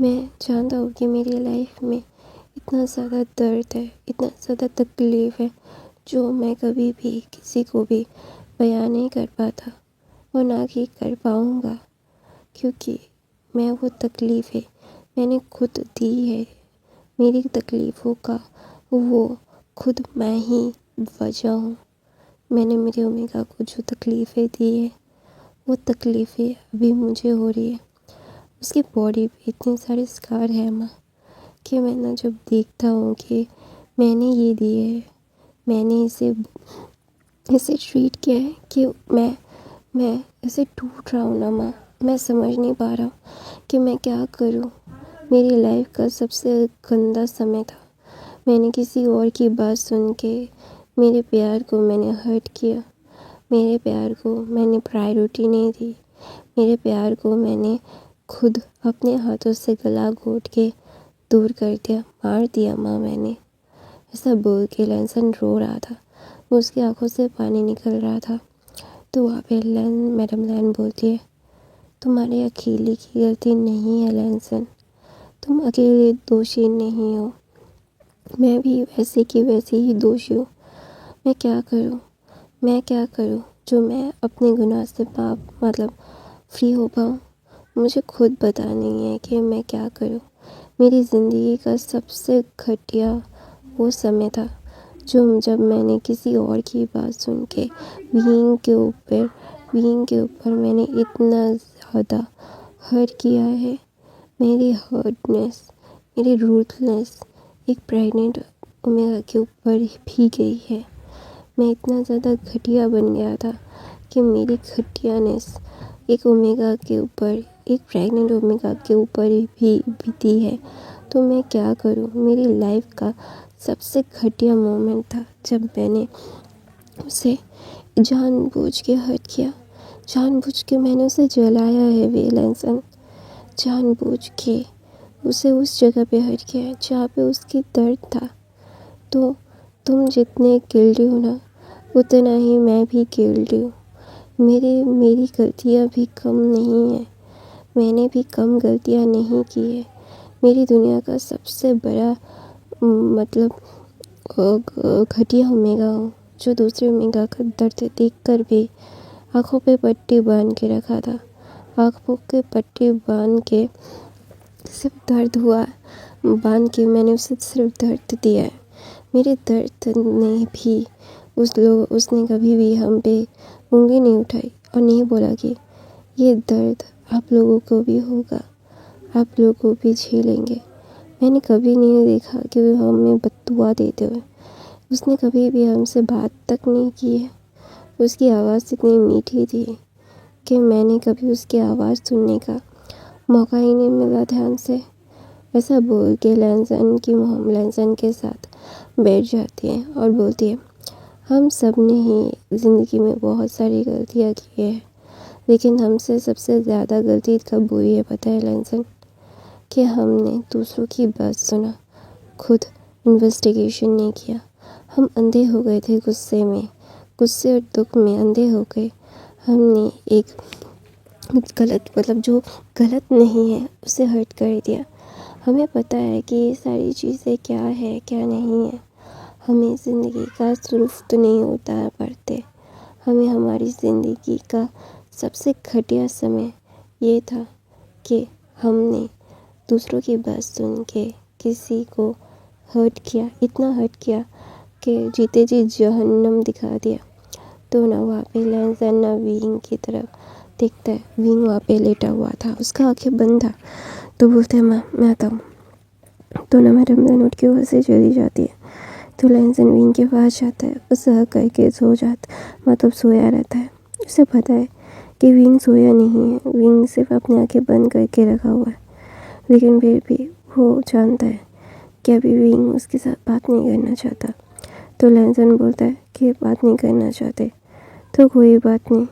मैं जानता हूँ कि मेरी लाइफ में इतना ज़्यादा दर्द है, इतना ज़्यादा तकलीफ़ है जो मैं कभी भी किसी को भी बयान नहीं कर पाता और ना ही कर पाऊँगा, क्योंकि मैं वो तकलीफ़ें मैंने खुद दी है। मेरी तकलीफ़ों का वो खुद मैं ही वजह हूँ। मैंने मेरे ओमेगा को जो तकलीफ़ें दी है वो तकलीफ़ें अभी मुझे हो रही है। उसकी बॉडी पे इतने सारे स्कार हैं माँ कि मैं ना जब देखता हूँ कि मैंने ये दिए है, मैंने इसे ट्रीट किया है कि मैं ऐसे टूट रहा हूँ ना माँ। मैं समझ नहीं पा रहा हूँ कि मैं क्या करूँ। मेरी लाइफ का सबसे गंदा समय था। मैंने किसी और की बात सुन के मेरे प्यार को मैंने हर्ट किया। मेरे प्यार को मैंने प्रायोरिटी नहीं दी। मेरे प्यार को मैंने खुद अपने हाथों से गला घोट के दूर कर दिया, मार दिया माँ मैंने। ऐसा बोल के लैंसन रो रहा था, उसकी आंखों से पानी निकल रहा था। तो वहाँ पे मैडम लैन बोलती है तुम्हारे अकेले की गलती नहीं है लैंसन, तुम अकेले दोषी नहीं हो, मैं भी वैसे की वैसे ही दोषी हूँ। मैं क्या करूँ जो मैं अपने गुनाह से पाप फ्री हो पाऊँ। मुझे खुद पता नहीं है कि मैं क्या करूँ। मेरी ज़िंदगी का सबसे घटिया वो समय था जब मैंने किसी और की बात सुन के विंग के ऊपर मैंने इतना ज़्यादा हर्ट किया है। मेरी हर्टनेस, मेरी रूथनेस एक प्रेग्नेंट ओमेगा के ऊपर भी गई है। मैं इतना ज़्यादा घटिया बन गया था कि मेरी घटियानेस एक ओमेगा के ऊपर, एक प्रेग्नेंट ओमेगा के ऊपर भी बीती है। तो मैं क्या करूं। मेरी लाइफ का सबसे घटिया मोमेंट था जब मैंने उसे जानबूझ के हर्ट किया। जानबूझ के मैंने उसे जलाया है वेलेंसन, जानबूझ के उसे उस जगह पे हर्ट किया है जहाँ पे उसकी दर्द था। तो तुम जितने गिल्टी हो ना उतना ही मैं भी गिल्टी हूँ। मेरी गलतियाँ भी कम नहीं है, मैंने भी कम गलतियाँ नहीं की है। मेरी दुनिया का सबसे बड़ा घटिया ओमेगा हूँ जो दूसरे ओमेगा का दर्द देखकर भी आँखों पे पट्टी बांध के रखा था। आँखों पे पट्टी बांध के सिर्फ दर्द हुआ, बांध के मैंने उसे सिर्फ दर्द दिया है। मेरे दर्द ने भी उसने कभी भी हम पे उंगली नहीं उठाई और नहीं बोला कि ये दर्द आप लोगों को भी होगा, आप लोगों भी झेलेंगे। मैंने कभी नहीं देखा कि वो हमें बद्दुआ देते हुए। उसने कभी भी हमसे बात तक नहीं की है। उसकी आवाज़ इतनी मीठी थी कि मैंने कभी उसकी आवाज़ सुनने का मौका ही नहीं मिला ध्यान से। ऐसा बोल के लैंसन की मोम लैंसन के साथ बैठ जाती है और बोलती है हम सब ने ही ज़िंदगी में बहुत सारी गलतियाँ की है, लेकिन हमसे सबसे ज़्यादा गलती कब हुई है पता है लैंसन, कि हमने दूसरों की बात सुना, खुद इन्वेस्टिगेशन नहीं किया। हम अंधे हो गए थे गुस्से और दुख में अंधे हो गए। हमने एक गलत जो गलत नहीं है उसे हर्ट कर दिया। हमें पता है कि ये सारी चीज़ें क्या है क्या नहीं है। हमें ज़िंदगी का लुत्फ़ नहीं उतार पाते। हमें हमारी ज़िंदगी का सबसे घटिया समय ये था कि हमने दूसरों की बात सुन के किसी को हर्ट किया, इतना हर्ट किया कि जीते जी जहन्नम दिखा दिया। तो ना वहाँ पे लैंसन ना विंग की तरफ देखता है। विंग वहाँ पे लेटा हुआ था, उसका आंखें बंद था। तो बोलते हैं मैं आता हूँ। तो ना मैडम देन उठ के वहाँ से चली जाती है। तो लैंसन विंग के पास जाता है, उसे हक करके सो जाता, मतलब सोया रहता है। उसे पता है कि विंग सोया नहीं है, विंग सिर्फ अपनी आंखें बंद करके रखा हुआ है। लेकिन फिर भी वो जानता है कि अभी विंग उसके साथ बात नहीं करना चाहता। तो लैंसन बोलता है कि बात नहीं करना चाहते तो कोई बात नहीं,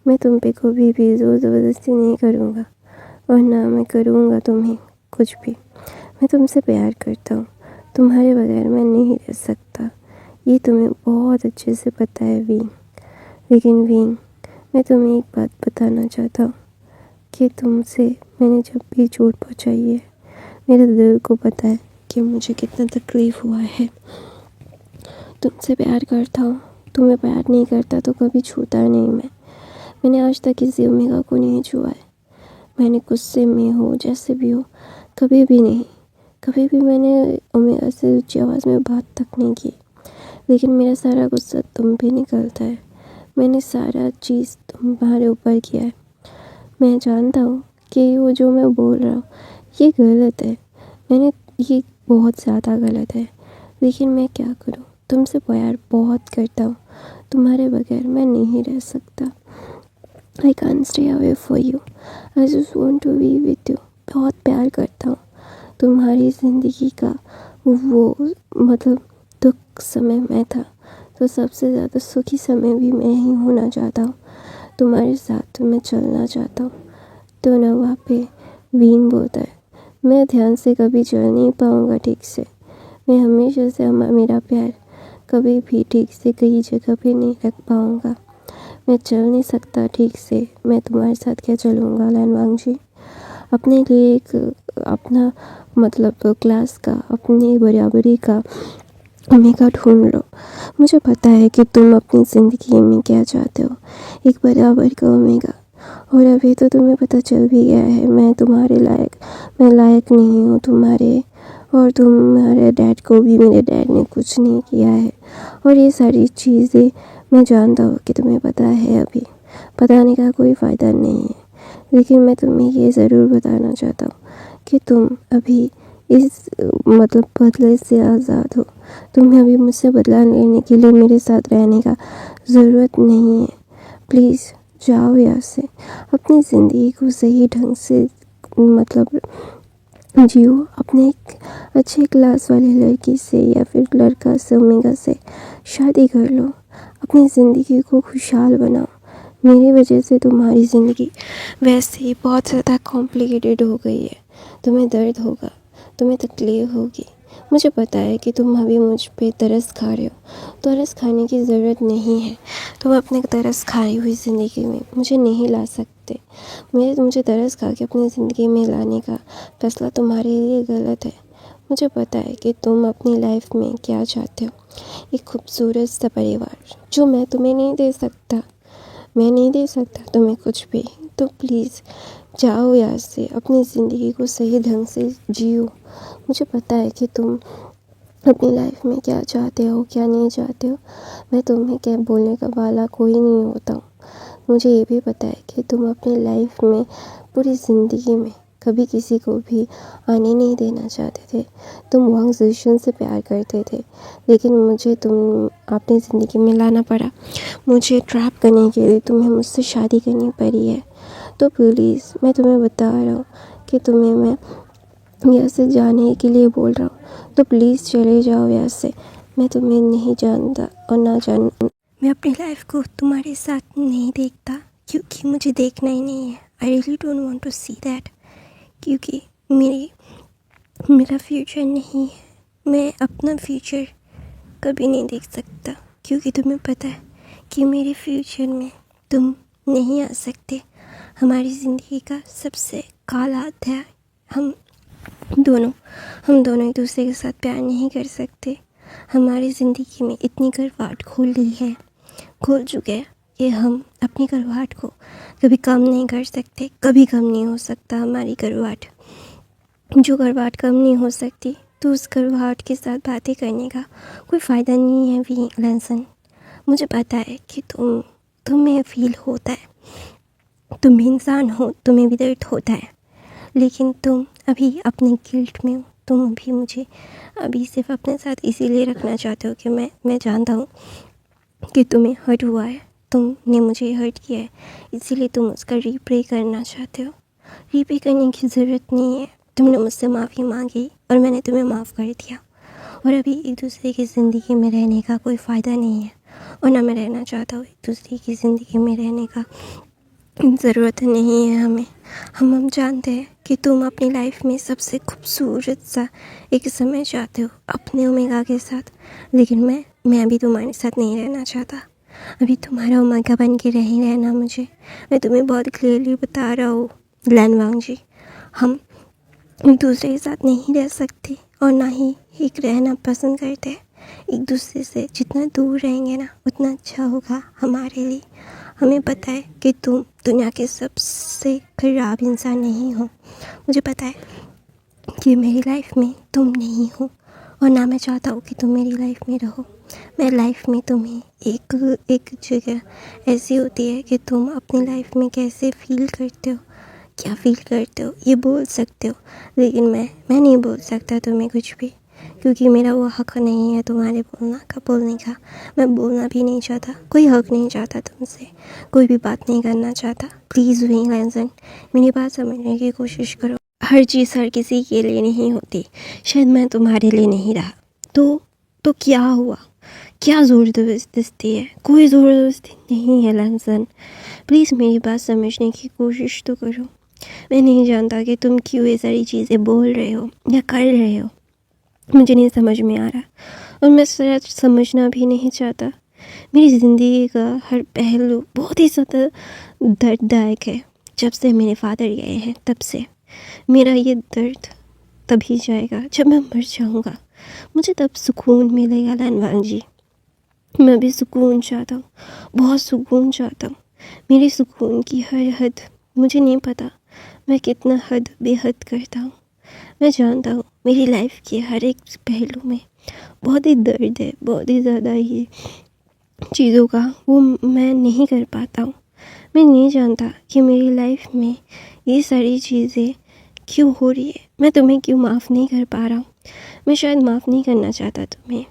मैं तुम पे कभी भी ज़ोर ज़बरदस्ती नहीं करूँगा और ना मैं करूँगा तुम्हें कुछ भी। मैं तुमसे प्यार करता हूँ, तुम्हारे बगैर मैं नहीं रह सकता, ये तुम्हें बहुत अच्छे से पता है विंग। लेकिन विंग, मैं तुम्हें एक बात बताना चाहता हूँ कि तुमसे मैंने जब भी चोट पहुँचाई है, मेरे दिल को पता है कि मुझे कितना तकलीफ़ हुआ है। तुमसे प्यार करता हूँ, तुम्हें प्यार नहीं करता तो कभी छूता नहीं मैंने आज तक किसी ओमेगा को नहीं छुआ है। मैंने गुस्से में हो जैसे भी हो कभी भी नहीं, कभी भी मैंने ओमेगा से ऊंची आवाज़ में बात तक नहीं की। लेकिन मेरा सारा गुस्सा तुम पे निकलता है, मैंने सारा चीज़ तुम्हारे ऊपर किया है। मैं जानता हूँ कि वो जो मैं बोल रहा हूँ ये गलत है, ये बहुत ज़्यादा गलत है। लेकिन मैं क्या करूँ, तुमसे प्यार बहुत करता हूँ, तुम्हारे बगैर मैं नहीं रह सकता। I can't stay away for you, I just want to be with you. बहुत प्यार करता हूँ। तुम्हारी ज़िंदगी का वो मतलब दुख समय में था, तो सबसे ज़्यादा सुखी समय भी मैं ही होना चाहता हूँ, तुम्हारे साथ मैं चलना चाहता हूँ। तो ना वहाँ पे विंग बोलता है, मैं ध्यान से कभी चल नहीं पाऊँगा ठीक से, मैं हमेशा से मेरा प्यार कभी भी ठीक से कहीं जगह पे नहीं रख पाऊँगा, मैं चल नहीं सकता ठीक से, मैं तुम्हारे साथ क्या चलूँगा लैनवांग जी। अपने लिए एक अपना मतलब क्लास का, अपनी बराबरी का ओमेगा ढूंढ लो। मुझे पता है कि तुम अपनी ज़िंदगी में क्या चाहते हो, एक बराबर का ओमेगा। और अभी तो तुम्हें पता चल भी गया है मैं लायक नहीं हूँ तुम्हारे, और तुम्हारे डैड को भी मेरे डैड ने कुछ नहीं किया है। और ये सारी चीज़ें मैं जानता हूँ कि तुम्हें पता है, अभी बताने का कोई फ़ायदा नहीं है। लेकिन मैं तुम्हें ये ज़रूर बताना चाहता हूँ कि तुम अभी इस मतलब बदले से आज़ाद हो। तुम्हें अभी मुझसे बदला लेने के लिए मेरे साथ रहने का ज़रूरत नहीं है। प्लीज़ जाओ यहाँ से, अपनी ज़िंदगी को सही ढंग से मतलब जियो, अपने एक अच्छे क्लास वाली लड़की से या फिर लड़का से ओमेगा से शादी कर लो, अपनी ज़िंदगी को खुशहाल बनाओ। मेरी वजह से तुम्हारी ज़िंदगी वैसे ही बहुत ज़्यादा कॉम्प्लिकेटेड हो गई है, तुम्हें दर्द होगा, तुम्हें तकलीफ़ होगी। मुझे पता है कि तुम अभी मुझ पे तरस खा रहे हो, तरस खाने की ज़रूरत नहीं है। तुम अपने तरस खाई हुई ज़िंदगी में मुझे नहीं ला सकते। मुझे तरस खा के अपनी ज़िंदगी में लाने का फैसला तुम्हारे लिए गलत है। मुझे पता है कि तुम अपनी लाइफ में क्या चाहते हो, एक खूबसूरत सा परिवार जो मैं तुम्हें नहीं दे सकता। मैं नहीं दे सकता तुम्हें कुछ भी। तो प्लीज़ जाओ यहाँ से, अपनी ज़िंदगी को सही ढंग से जियो। मुझे पता है कि तुम अपनी लाइफ में क्या चाहते हो, क्या नहीं चाहते हो। मैं तुम्हें क्या बोलने का वाला कोई नहीं होता हूँ। मुझे ये भी पता है कि तुम अपनी लाइफ में पूरी ज़िंदगी में कभी किसी को भी आने नहीं देना चाहते थे। तुम वांग ज़िशन से प्यार करते थे, लेकिन मुझे तुम अपनी ज़िंदगी में लाना पड़ा। मुझे ट्रैप करने के लिए तुम्हें मुझसे शादी करनी पड़ी है। तो प्लीज़ मैं तुम्हें बता रहा हूँ कि तुम्हें मैं यहाँ से जाने के लिए बोल रहा हूँ, तो प्लीज़ चले जाओ यहाँ से। मैं तुम्हें नहीं जानता और ना जान मैं अपनी लाइफ को तुम्हारे साथ नहीं देखता, क्योंकि मुझे देखना ही नहीं है। I really don't want to see that, क्योंकि मेरा फ्यूचर नहीं है। मैं अपना फ्यूचर कभी नहीं देख सकता, क्योंकि तुम्हें पता है कि मेरे फ्यूचर में तुम नहीं आ सकते। हमारी ज़िंदगी का सबसे काला अध्याय हम दोनों एक दूसरे के साथ प्यार नहीं कर सकते। हमारी ज़िंदगी में इतनी करवाट खोल चुके हैं कि हम अपनी करवाट को कभी कम नहीं कर सकते, कभी कम नहीं हो सकता हमारी करवाट। जो करवाट कम नहीं हो सकती तो उस करवाट के साथ बातें करने का कोई फ़ायदा नहीं है वी लैंसन। मुझे पता है कि तुम्हें फील होता है, तुम भी इंसान हो, तुम्हें भी दर्द होता है, लेकिन तुम अभी अपने गिल्ट में हो। तुम भी मुझे अभी सिर्फ अपने साथ इसीलिए रखना चाहते हो कि मैं जानता हूँ कि तुम्हें हर्ट हुआ है, तुमने मुझे हर्ट किया है, इसीलिए तुम उसका रीप्ले करना चाहते हो। रीप्ले करने की ज़रूरत नहीं है, तुमने मुझसे माफ़ी मांगी और मैंने तुम्हें माफ़ कर दिया। और अभी एक दूसरे की ज़िंदगी में रहने का कोई फ़ायदा नहीं है, और ना मैं रहना चाहता हूँ एक दूसरे की ज़िंदगी में रहने का। ज़रूरत नहीं है हमें। हम जानते हैं कि तुम अपनी लाइफ में सबसे खूबसूरत सा एक समय चाहते हो अपने ओमेगा के साथ, लेकिन मैं अभी तुम्हारे साथ नहीं रहना चाहता। अभी तुम्हारा ओमेगा बन के नहीं रहना मुझे। मैं तुम्हें बहुत क्लियरली बता रहा हूँ लैनवांग जी, हम एक दूसरे के साथ नहीं रह सकते और ना ही एक रहना पसंद करते हैं। एक दूसरे से जितना दूर रहेंगे ना उतना अच्छा होगा हमारे लिए। हमें पता है कि तुम दुनिया के सबसे खराब इंसान नहीं हो। मुझे पता है कि मेरी लाइफ में तुम नहीं हो, और ना मैं चाहता हूँ कि तुम मेरी लाइफ में रहो। मेरी लाइफ में तुम्हें एक जगह ऐसी होती है कि तुम अपनी लाइफ में कैसे फील करते हो, क्या फील करते हो ये बोल सकते हो, लेकिन मैं नहीं बोल सकता तुम्हें कुछ भी, क्योंकि मेरा वो हक नहीं है तुम्हारे बोलने का। मैं बोलना भी नहीं चाहता, कोई हक नहीं चाहता तुमसे, कोई भी बात नहीं करना चाहता। प्लीज़ वी लैंसन, मेरी बात समझने की कोशिश करो। हर चीज़ हर किसी के लिए नहीं होती। शायद मैं तुम्हारे लिए नहीं रहा तो क्या हुआ? क्या ज़बरदस्ती है? कोई ज़बरदस्ती नहीं है लैंसन। प्लीज़ मेरी बात समझने की कोशिश तो करो। मैं नहीं जानता कि तुम क्यों ये सारी चीज़ें बोल रहे हो या कर रहे हो, मुझे नहीं समझ में आ रहा, और मैं शायद समझना भी नहीं चाहता। मेरी ज़िंदगी का हर पहलू बहुत ही ज़्यादा दर्ददायक है। जब से मेरे फादर गए हैं तब से मेरा ये दर्द तभी जाएगा जब मैं मर जाऊँगा। मुझे तब सुकून मिलेगा लैनवांग जी। मैं भी सुकून चाहता हूँ, बहुत सुकून चाहता हूँ। मेरी सुकून की हर हद, मुझे नहीं पता मैं कितना हद बेहद करता हूँ। मैं जानता हूँ मेरी लाइफ के हर एक पहलू में बहुत ही दर्द है, बहुत ही ज़्यादा ही चीज़ों का वो मैं नहीं कर पाता हूँ। मैं नहीं जानता कि मेरी लाइफ में ये सारी चीज़ें क्यों हो रही है, मैं तुम्हें क्यों माफ़ नहीं कर पा रहा हूँ। मैं शायद माफ़ नहीं करना चाहता तुम्हें,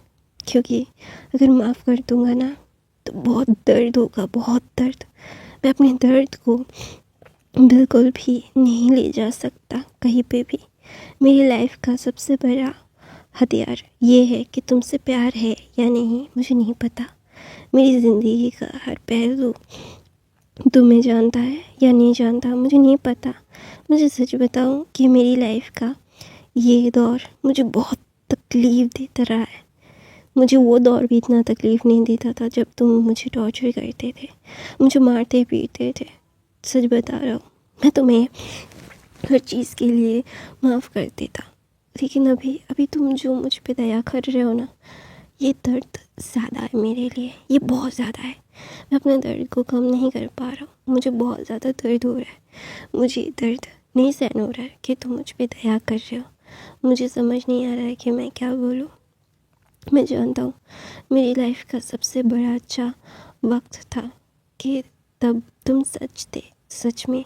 क्योंकि अगर माफ़ कर दूँगा ना तो बहुत दर्द होगा, बहुत दर्द। मैं अपने दर्द को बिल्कुल भी नहीं ले जा सकता कहीं पे भी। मेरी लाइफ का सबसे बड़ा हथियार ये है कि तुमसे प्यार है या नहीं मुझे नहीं पता। मेरी ज़िंदगी का हर पहलू तुम्हें जानता है या नहीं जानता मुझे नहीं पता। मुझे सच बताऊं कि मेरी लाइफ का ये दौर मुझे बहुत तकलीफ़ देता रहा है। मुझे वो दौर भी इतना तकलीफ़ नहीं देता था जब तुम मुझे टॉर्चर करते थे, मुझे मारते पीटते थे। सच बता रहा हूँ, मैं तुम्हें हर चीज़ के लिए माफ़ कर देता, लेकिन अभी तुम जो मुझ पे दया कर रहे हो ना, ये दर्द ज़्यादा है मेरे लिए, ये बहुत ज़्यादा है। मैं अपने दर्द को कम नहीं कर पा रहा हूँ, मुझे बहुत ज़्यादा दर्द हो रहा है। मुझे दर्द नहीं सहन हो रहा है कि तुम मुझ पे दया कर रहे हो। मुझे समझ नहीं आ रहा है कि मैं क्या बोलूँ। मैं जानता हूँ मेरी लाइफ का सबसे बड़ा अच्छा वक्त था कि तब तुम सच में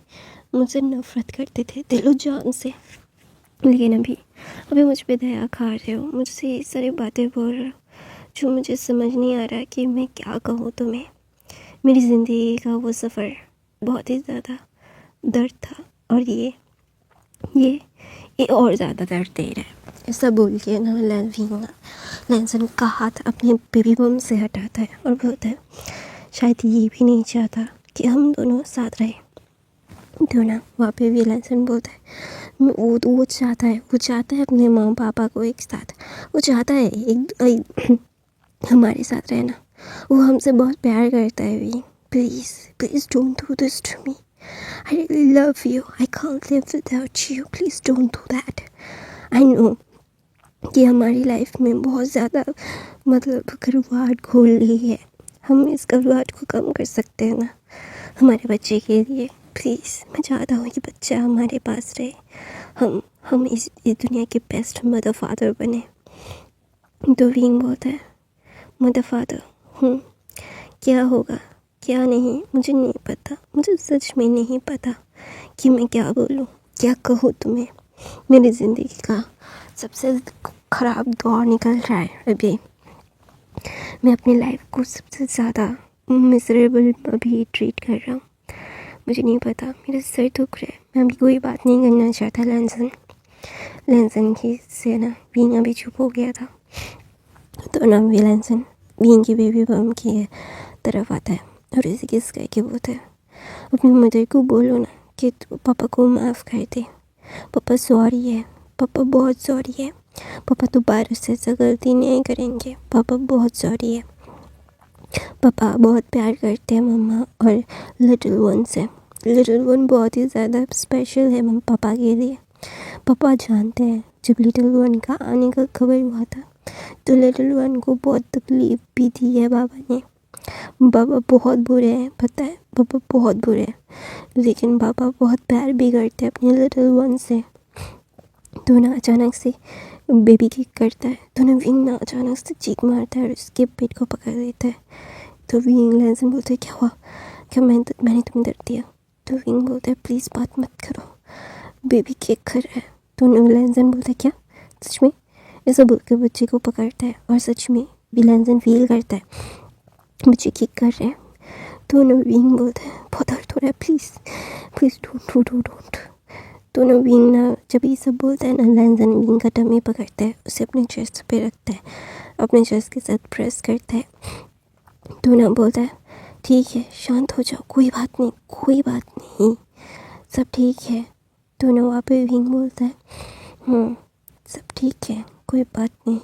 मुझसे नफ़रत करते थे दिलो जान से, लेकिन अभी मुझ पे दया खा रहे हो, मुझसे ये सारी बातें बोल रहे हो जो मुझे समझ नहीं आ रहा कि मैं क्या कहूँ तुम्हें। मेरी ज़िंदगी का वो सफ़र बहुत ही ज़्यादा दर्द था, और ये और ज़्यादा दर्द दे रहा है। ऐसा बोल के ना लैंसन का हाथ अपने बेबी बम से हटाता है और बोलता है, शायद ये भी नहीं चाहता कि हम दोनों साथ रहें। तो ना वहाँ पे भी लैंसन बोलता है, वो चाहता है अपने माँ पापा को एक साथ, वो चाहता है एक हमारे साथ रहना। वो हमसे बहुत प्यार करता है भी। Please don't do this to me. I really love you. I can't live without you. Please don't do that. I know कि हमारी लाइफ में बहुत ज़्यादा मतलब कड़वाहट घोल रही है। हम इस कड़वाहट को कम कर सकते हैं ना हमारे बच्चे के लिए। प्लीज़, मैं चाहता हूँ कि बच्चा हमारे पास रहे, हम इस दुनिया के बेस्ट मदर फादर बने। तो विंग बहुत है मदर फादर हूँ। क्या होगा क्या नहीं मुझे नहीं पता, मुझे सच में नहीं पता कि मैं क्या बोलूँ, क्या कहूँ तुम्हें। मेरी ज़िंदगी का सबसे ख़राब दौर निकल रहा है अभी। मैं अपनी लाइफ को सबसे ज़्यादा मिजरेबल अभी ट्रीट कर रहा हूँ। मुझे नहीं पता, मेरा सर दुख रहा है। मैं अभी कोई बात नहीं करना चाहता लैंसन की से ना। बीइंग अभी चुप हो गया था तो ना भी लैंसन बीइंग की बेबी बम की तरफ आता है और इसे किस करके बोलता है, अपनी मदर को बोलो ना कि पापा को माफ़ कर दे, पापा सॉरी है, पापा बहुत सॉरी है, पापा दोबारा से ऐसा गलती नहीं करेंगे, पापा बहुत सॉरी है। पापा बहुत प्यार करते हैं मम्मा और लिटिल वन से। लिटिल वन बहुत ही ज़्यादा स्पेशल है मम्मा पापा के लिए। पापा जानते हैं जब लिटिल वन का आने का खबर हुआ था तो लिटिल वन को बहुत तकलीफ़ भी दी है बाबा ने। बाबा बहुत बुरे हैं, पता है, पापा बहुत बुरे हैं, लेकिन पापा बहुत प्यार भी करते हैं अपने लिटिल वन से। तो ना अचानक से बेबी किक करता है तो ना विंग ना अचानक से चीख मारता है और उसके पेट को पकड़ लेता है। तो विंग लैंसन बोलते है क्या हुआ, क्या मैंने तुम्हें दर्द दिया? तो विंग बोलता है प्लीज़ बात मत करो, बेबी किक कर रहा है। तो लैंसन बोलता है क्या सच में? ऐसा बोल के बच्चे को पकड़ता है और सच में भी लैंसन फील करता है बच्चे किक कर रहे हैं। तो विंग बोलता है बहुत दर्द हो रहा है, प्लीज़ डोंट। तो विंग ना जब ये सब बोलता है ना, लैंसन विंग का टमी पकड़ता है, उसे अपने चेस्ट पे रखता है, अपने चेस्ट के साथ प्रेस करता है। तो ना बोलता है ठीक है शांत हो जाओ, कोई बात नहीं, सब ठीक है। तो ना वहाँ पे विंग बोलता है सब ठीक है, कोई बात नहीं,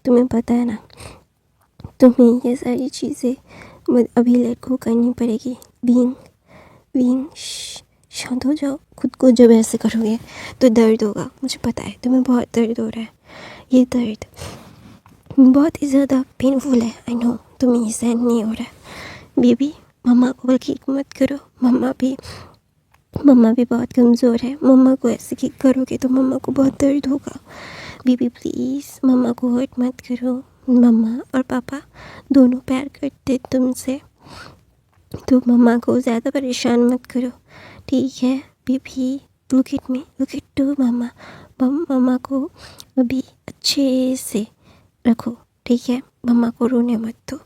तुम्हें पता है ना तुम्हें ये सारी चीज़ें अभी लेट को करनी पड़ेगी। विंग शांत हो जाओ, खुद को जब ऐसे करोगे तो दर्द होगा, मुझे पता है तुम्हें बहुत दर्द हो रहा है, ये दर्द बहुत ही ज़्यादा पेनफुल है, आई नो तुम्हें ये सहन नहीं हो रहा है। बेबी मम्मा को किक मत करो, मम्मा भी बहुत कमज़ोर है, मम्मा को ऐसे किक करोगे तो मम्मा को बहुत दर्द होगा। बेबी प्लीज़ मम्मा को हर्ट मत करो, मम्मा और पापा दोनों प्यार करते तुमसे, तो मम्मा को ज़्यादा परेशान मत करो, ठीक है baby? Look at me, look at to mamma को अभी अच्छे से रखो, ठीक है? मम्मा को रोने मत दो,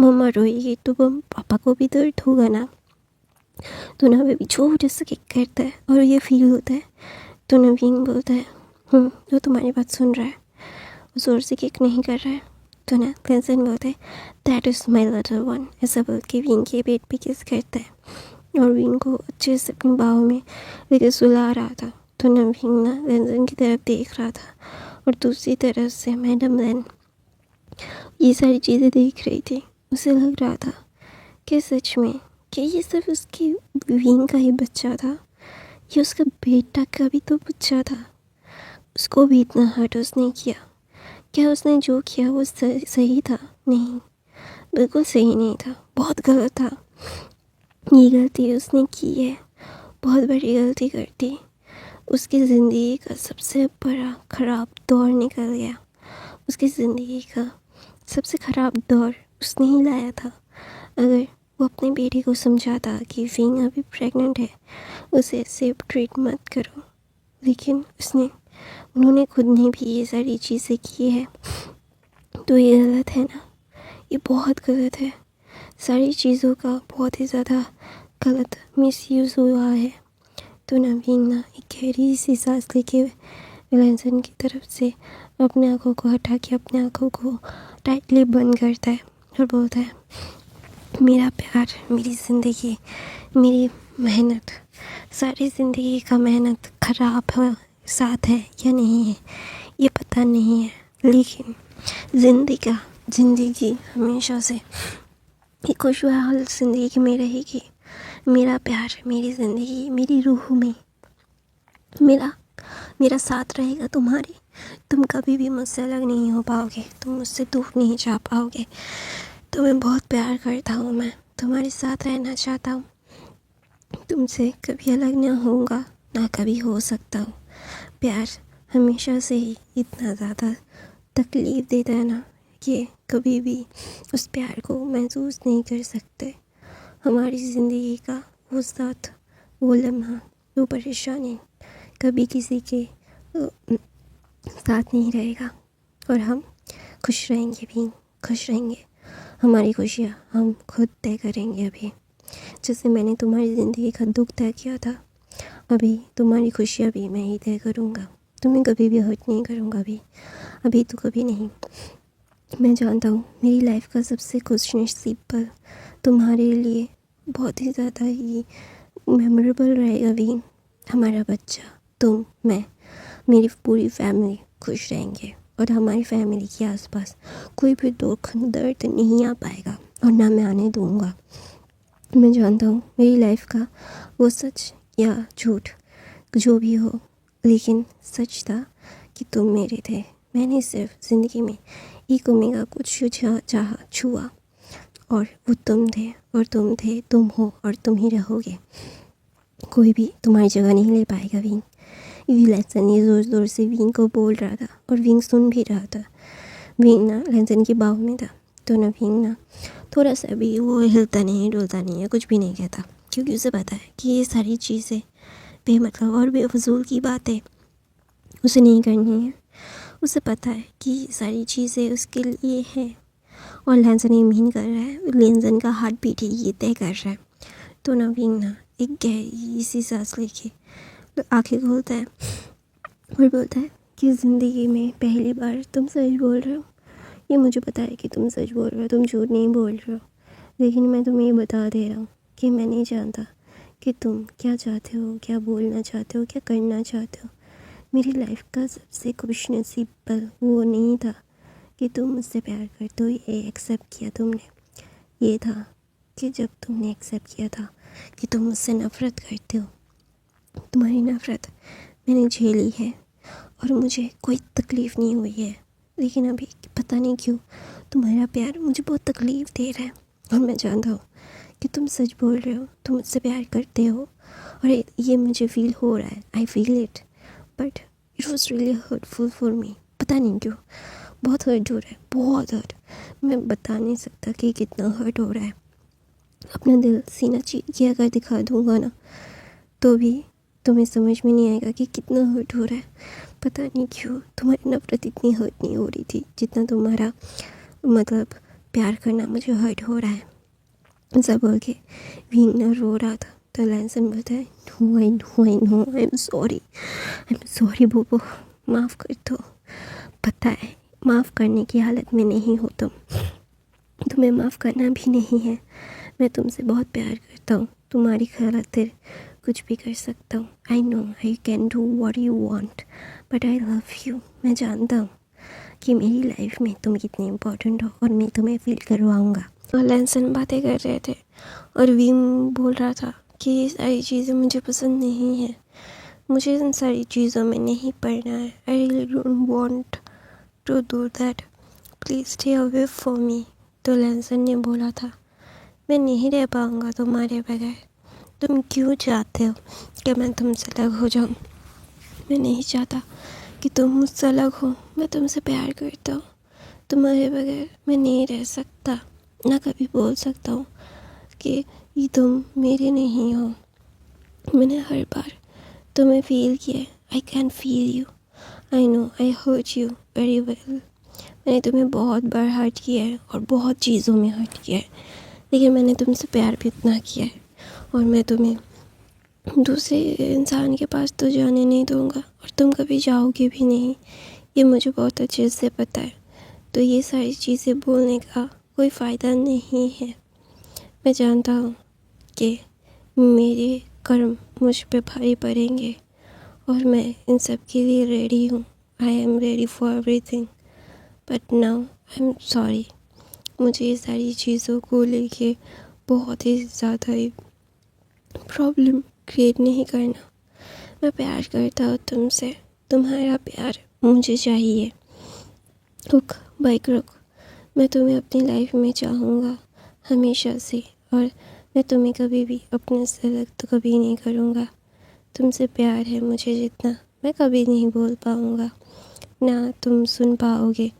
मम्मा रोएगी तो पापा को भी दर्द होगा ना। तो ना बेबी छोटे से किक करता है और ये फील होता है। तो ना विंग बोलता है जो तुम्हारी बात सुन रहा है वो ज़ोर से किक नहीं कर रहा है। तो ना लैंसन बोलता है that is my little one, ऐसा बोल के विंग के पेट पे किस करता है और विंग को अच्छे से अपनी बाहों में लेके सुला रहा था। तो ना विंग ना लैंसन की तरफ देख रहा था और दूसरी तरफ से मैडम लैन ये सारी चीज़ें देख रही थी। उसे लग रहा था कि सच में कि ये सिर्फ उसकी विंग का ही बच्चा था, ये उसका बेटा का भी तो बच्चा था, उसको भी इतना हर्ट उसने किया। क्या उसने जो किया वो सही था? नहीं, बिल्कुल सही नहीं था, बहुत गलत था। ये गलती उसने की है, बहुत बड़ी गलती कर दी। उसकी ज़िंदगी का सबसे बड़ा ख़राब दौर निकल गया, उसकी ज़िंदगी का सबसे ख़राब दौर उसने ही लाया था। अगर वो अपने बेटी को समझाता कि विंग अभी प्रेग्नेंट है, उसे सेफ ट्रीट मत करो, लेकिन उन्होंने खुद ने भी ये सारी चीज़ें की है, तो ये गलत है ना, ये बहुत गलत है। सारी चीज़ों का बहुत ही ज़्यादा गलत मिसयूज़ हुआ है। तो ना विंग ना एक गहरी सी सांस लेके लैंसन की तरफ से अपने आँखों को हटा के अपने आँखों को टाइटली बंद करता है और बोलता है मेरा प्यार, मेरी ज़िंदगी, मेरी मेहनत, सारी ज़िंदगी का मेहनत ख़राब है साथ है या नहीं है ये पता नहीं है, लेकिन ज़िंदगी हमेशा से एक खुशहाल ज़िंदगी में रहेगी। मेरा प्यार, मेरी ज़िंदगी, मेरी रूह में, मेरा मेरा साथ रहेगा तुम्हारी। तुम कभी भी मुझसे अलग नहीं हो पाओगे, तुम मुझसे दूर नहीं जा पाओगे। तुम्हें बहुत प्यार करता हूँ, मैं तुम्हारे साथ रहना चाहता हूँ। तुमसे कभी अलग ना होऊंगा, ना कभी हो सकता हूँ। प्यार हमेशा से ही इतना ज़्यादा तकलीफ़ देता है ना कि कभी भी उस प्यार को महसूस नहीं कर सकते। हमारी ज़िंदगी का वो साथ, वो लम्हा, वो परेशानी कभी किसी के साथ नहीं रहेगा, और हम खुश रहेंगे भी, खुश रहेंगे। हमारी खुशियाँ हम खुद तय करेंगे। अभी जैसे मैंने तुम्हारी ज़िंदगी का दुख तय किया था, अभी तुम्हारी खुशियाँ भी मैं ही तय करूँगा। तुम्हें कभी भी हर्ट नहीं करूँगा। अभी तो कभी नहीं। मैं जानता हूँ मेरी लाइफ का सबसे खुशनसीब पल तुम्हारे लिए बहुत ही ज़्यादा ही मेमोरेबल रहेगा भी। हमारा बच्चा, तुम, मैं, मेरी पूरी फैमिली खुश रहेंगे, और हमारी फैमिली के आसपास कोई भी दुख दर्द नहीं आ पाएगा, और ना मैं आने दूँगा। मैं जानता हूँ मेरी लाइफ का वो सच या झूठ जो भी हो, लेकिन सच था कि तुम मेरे थे। मैंने सिर्फ ज़िंदगी में एक ओमेगा कुछ चाहा छुआ, और वो तुम थे, और तुम थे, तुम हो, और तुम ही रहोगे। कोई भी तुम्हारी जगह नहीं ले पाएगा विंग। ये लेसन ये ज़ोर ज़ोर से विंग को बोल रहा था, और विंग सुन भी रहा था। विंग ना लेसन के बाहु में था, तो ना विंग ना थोड़ा सा भी वो हिलता नहीं, डुलता नहीं है, कुछ भी नहीं कहता, क्योंकि उसे पता है कि ये सारी चीज़ें बेमतलब और बेफजूल की बातें उसे नहीं करनी है। उसे पता है कि ये सारी चीज़ें उसके लिए है, और लेंसन ये मीन कर रहा है, लेंसन का हार्ट बीट ही ये तय कर रहा है। तो नवीन ना एक गहरी सी सांस लेके आंखें खोलता है और बोलता है कि ज़िंदगी में पहली बार तुम सच बोल रहे हो। ये मुझे पता है कि तुम सच बोल रहे हो, तुम झूठ नहीं बोल रहे हो, लेकिन मैं तुम्हें ये बता दे रहा हूँ कि मैं नहीं जानता कि तुम क्या चाहते हो, क्या बोलना चाहते हो, क्या करना चाहते हो। मेरी लाइफ का सबसे खुशनसीब पल वो नहीं था कि तुम मुझसे प्यार करते हो, ये एक्सेप्ट किया तुमने। ये था कि जब तुमने एक्सेप्ट किया था कि तुम मुझसे नफ़रत करते हो। तुम्हारी नफ़रत मैंने झेली है, और मुझे कोई तकलीफ़ नहीं हुई है, लेकिन अभी पता नहीं क्यों तुम्हारा प्यार मुझे बहुत तकलीफ़ दे रहा है। और मैं जानता हूँ कि तुम सच बोल रहे हो, तुम मुझसे प्यार करते हो, और ये मुझे फ़ील हो रहा है। I feel it, but it was really hurtful for me. पता नहीं क्यों बहुत हर्ट हो रहा है, बहुत हर्ट। मैं बता नहीं सकता कि कितना हर्ट हो रहा है। अपना दिल सीना चीर के अगर दिखा दूँगा ना, तो भी तुम्हें समझ में नहीं आएगा कि कितना हर्ट हो रहा है। पता नहीं क्यों तुम्हारी नफ़रत इतनी हर्ट नहीं हो रही थी जितना तुम्हारा मतलब प्यार करना मुझे हर्ट हो रहा है। ऐसा बोल के वीना रो रहा था, तो लैंसन बोलता है no I know I am sorry Bobo, माफ़ कर दो। पता है माफ़ करने की हालत में नहीं हो तुम, तुम्हें माफ़ करना भी नहीं है। मैं तुमसे बहुत प्यार करता हूँ, तुम्हारी खातिर कुछ भी कर सकता हूँ। आई know I can do what you want, but I love you. मैं जानता हूँ कि मेरी लाइफ में तुम कितने इम्पोर्टेंट हो, और मैं तुम्हें फील करवाऊँगा। और लैंसन बातें कर रहे थे, और वीम बोल रहा था कि ये सारी चीज़ें मुझे पसंद नहीं है, मुझे इन सारी चीज़ों में नहीं पढ़ना है। I really don't want to do that, please stay away for me. तो लैंसन ने बोला था मैं नहीं रह पाऊँगा तुम्हारे बगैर। तुम क्यों चाहते हो कि मैं तुमसे अलग हो जाऊँ? मैं नहीं चाहता कि तुम मुझसे अलग हो। मैं तुमसे प्यार करता हूँ, तुम्हारे बगैर मैं नहीं रह सकता, ना कभी बोल सकता हूँ कि ये तुम मेरे नहीं हो। मैंने हर बार तुम्हें फील किया है। I can feel you, I know I hurt you very well. मैंने तुम्हें बहुत बार हर्ट किया है, और बहुत चीज़ों में हर्ट किया है, लेकिन मैंने तुमसे प्यार भी इतना किया है, और मैं तुम्हें दूसरे इंसान के पास तो जाने नहीं दूँगा, और तुम कभी जाओगे भी नहीं, ये मुझे बहुत अच्छे से पता है। तो ये सारी चीज़ें बोलने का कोई फ़ायदा नहीं है। मैं जानता हूँ कि मेरे कर्म मुझ पे भारी पड़ेंगे, और मैं इन सब के लिए रेडी हूँ। I am ready for everything, but now I am sorry. मुझे ये सारी चीज़ों को लेके बहुत ही ज़्यादा ही प्रॉब्लम क्रिएट नहीं करना। मैं प्यार करता हूँ तुमसे, तुम्हारा प्यार मुझे चाहिए। रुक, बाइक रुक। मैं तुम्हें अपनी लाइफ में चाहूँगा हमेशा से, और मैं तुम्हें कभी भी अपने से अलग तो कभी नहीं करूँगा। तुमसे प्यार है मुझे जितना मैं कभी नहीं बोल पाऊँगा, ना तुम सुन पाओगे।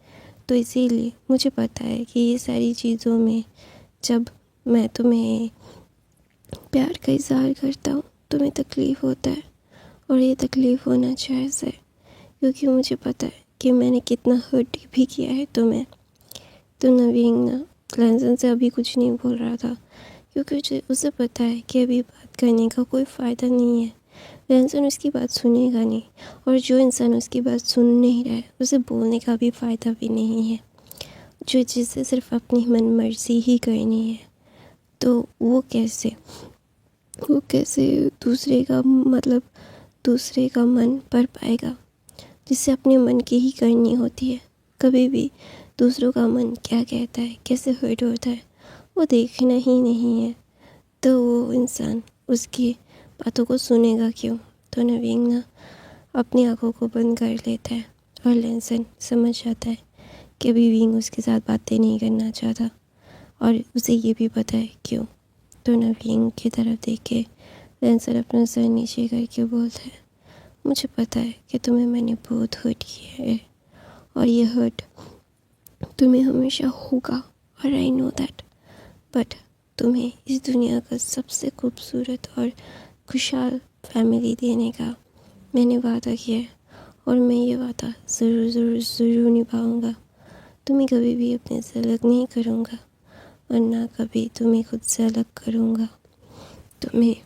तो इसीलिए मुझे पता है कि ये सारी चीज़ों में जब मैं तुम्हें प्यार का इज़हार करता हूँ तुम्हें तकलीफ़ होता है, और ये तकलीफ़ होना जायज़ है, क्योंकि मुझे पता है कि मैंने कितना हर्ट भी किया है तुम्हें। तो नवीन ना लैंसन से अभी कुछ नहीं बोल रहा था, क्योंकि उसे पता है कि अभी बात करने का कोई फ़ायदा नहीं है। लैंसन उसकी बात सुनेगा नहीं, और जो इंसान उसकी बात सुन नहीं रहा है उसे बोलने का भी फ़ायदा भी नहीं है। जो जिसे सिर्फ अपनी मन मर्जी ही करनी है, तो वो कैसे दूसरे का मन पढ़ पाएगा, जिससे अपने मन की ही करनी होती है। कभी भी दूसरों का मन क्या कहता है, कैसे हर्ट होता है, वो देखना ही नहीं है। तो वो इंसान उसकी बातों को सुनेगा क्यों? तो नवीन ना अपनी आंखों को बंद कर लेता है, और लैंसन समझ जाता है कि अभी विंग उसके साथ बातें नहीं करना चाहता, और उसे ये भी पता है क्यों। तो नवीन की तरफ देख के लैंसन अपना सर नीचे करके बोलता है, मुझे पता है कि तुम्हें मैंने बहुत हर्ट किया है, और ये हर्ट तुम्हें हमेशा होगा, और आई नो दैट। बट तुम्हें इस दुनिया का सबसे खूबसूरत और खुशहाल फैमिली देने का मैंने वादा किया है, और मैं ये वादा ज़रूर ज़रूर ज़रूर निभाऊंगा। तुम्हें कभी भी अपने से अलग नहीं करूँगा, और ना कभी तुम्हें खुद से अलग करूँगा। तुम्हें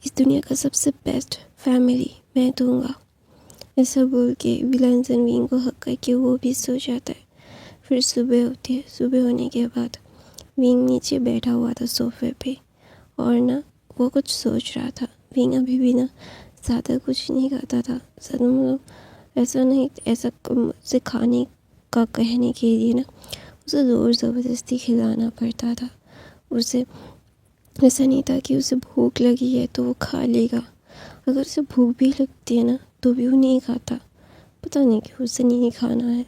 इस दुनिया का सबसे बेस्ट फैमिली मैं दूँगा। ऐसा बोल के लैंसन विंग को हक करके वो भी सो जाता है। फिर सुबह होती है। सुबह होने के बाद विंग नीचे बैठा हुआ था सोफे पे, और ना वो कुछ सोच रहा था। विंग अभी भी ना ज़्यादा कुछ नहीं खाता था। ऐसा से खाने का कहने के लिए ना उसे ज़ोर ज़बरदस्ती खिलाना पड़ता था। उसे ऐसा नहीं था कि उसे भूख लगी है तो वो खा लेगा। अगर उसे भूख भी लगती है ना तो भी वो नहीं खाता। पता नहीं क्यों उसे नहीं खाना है।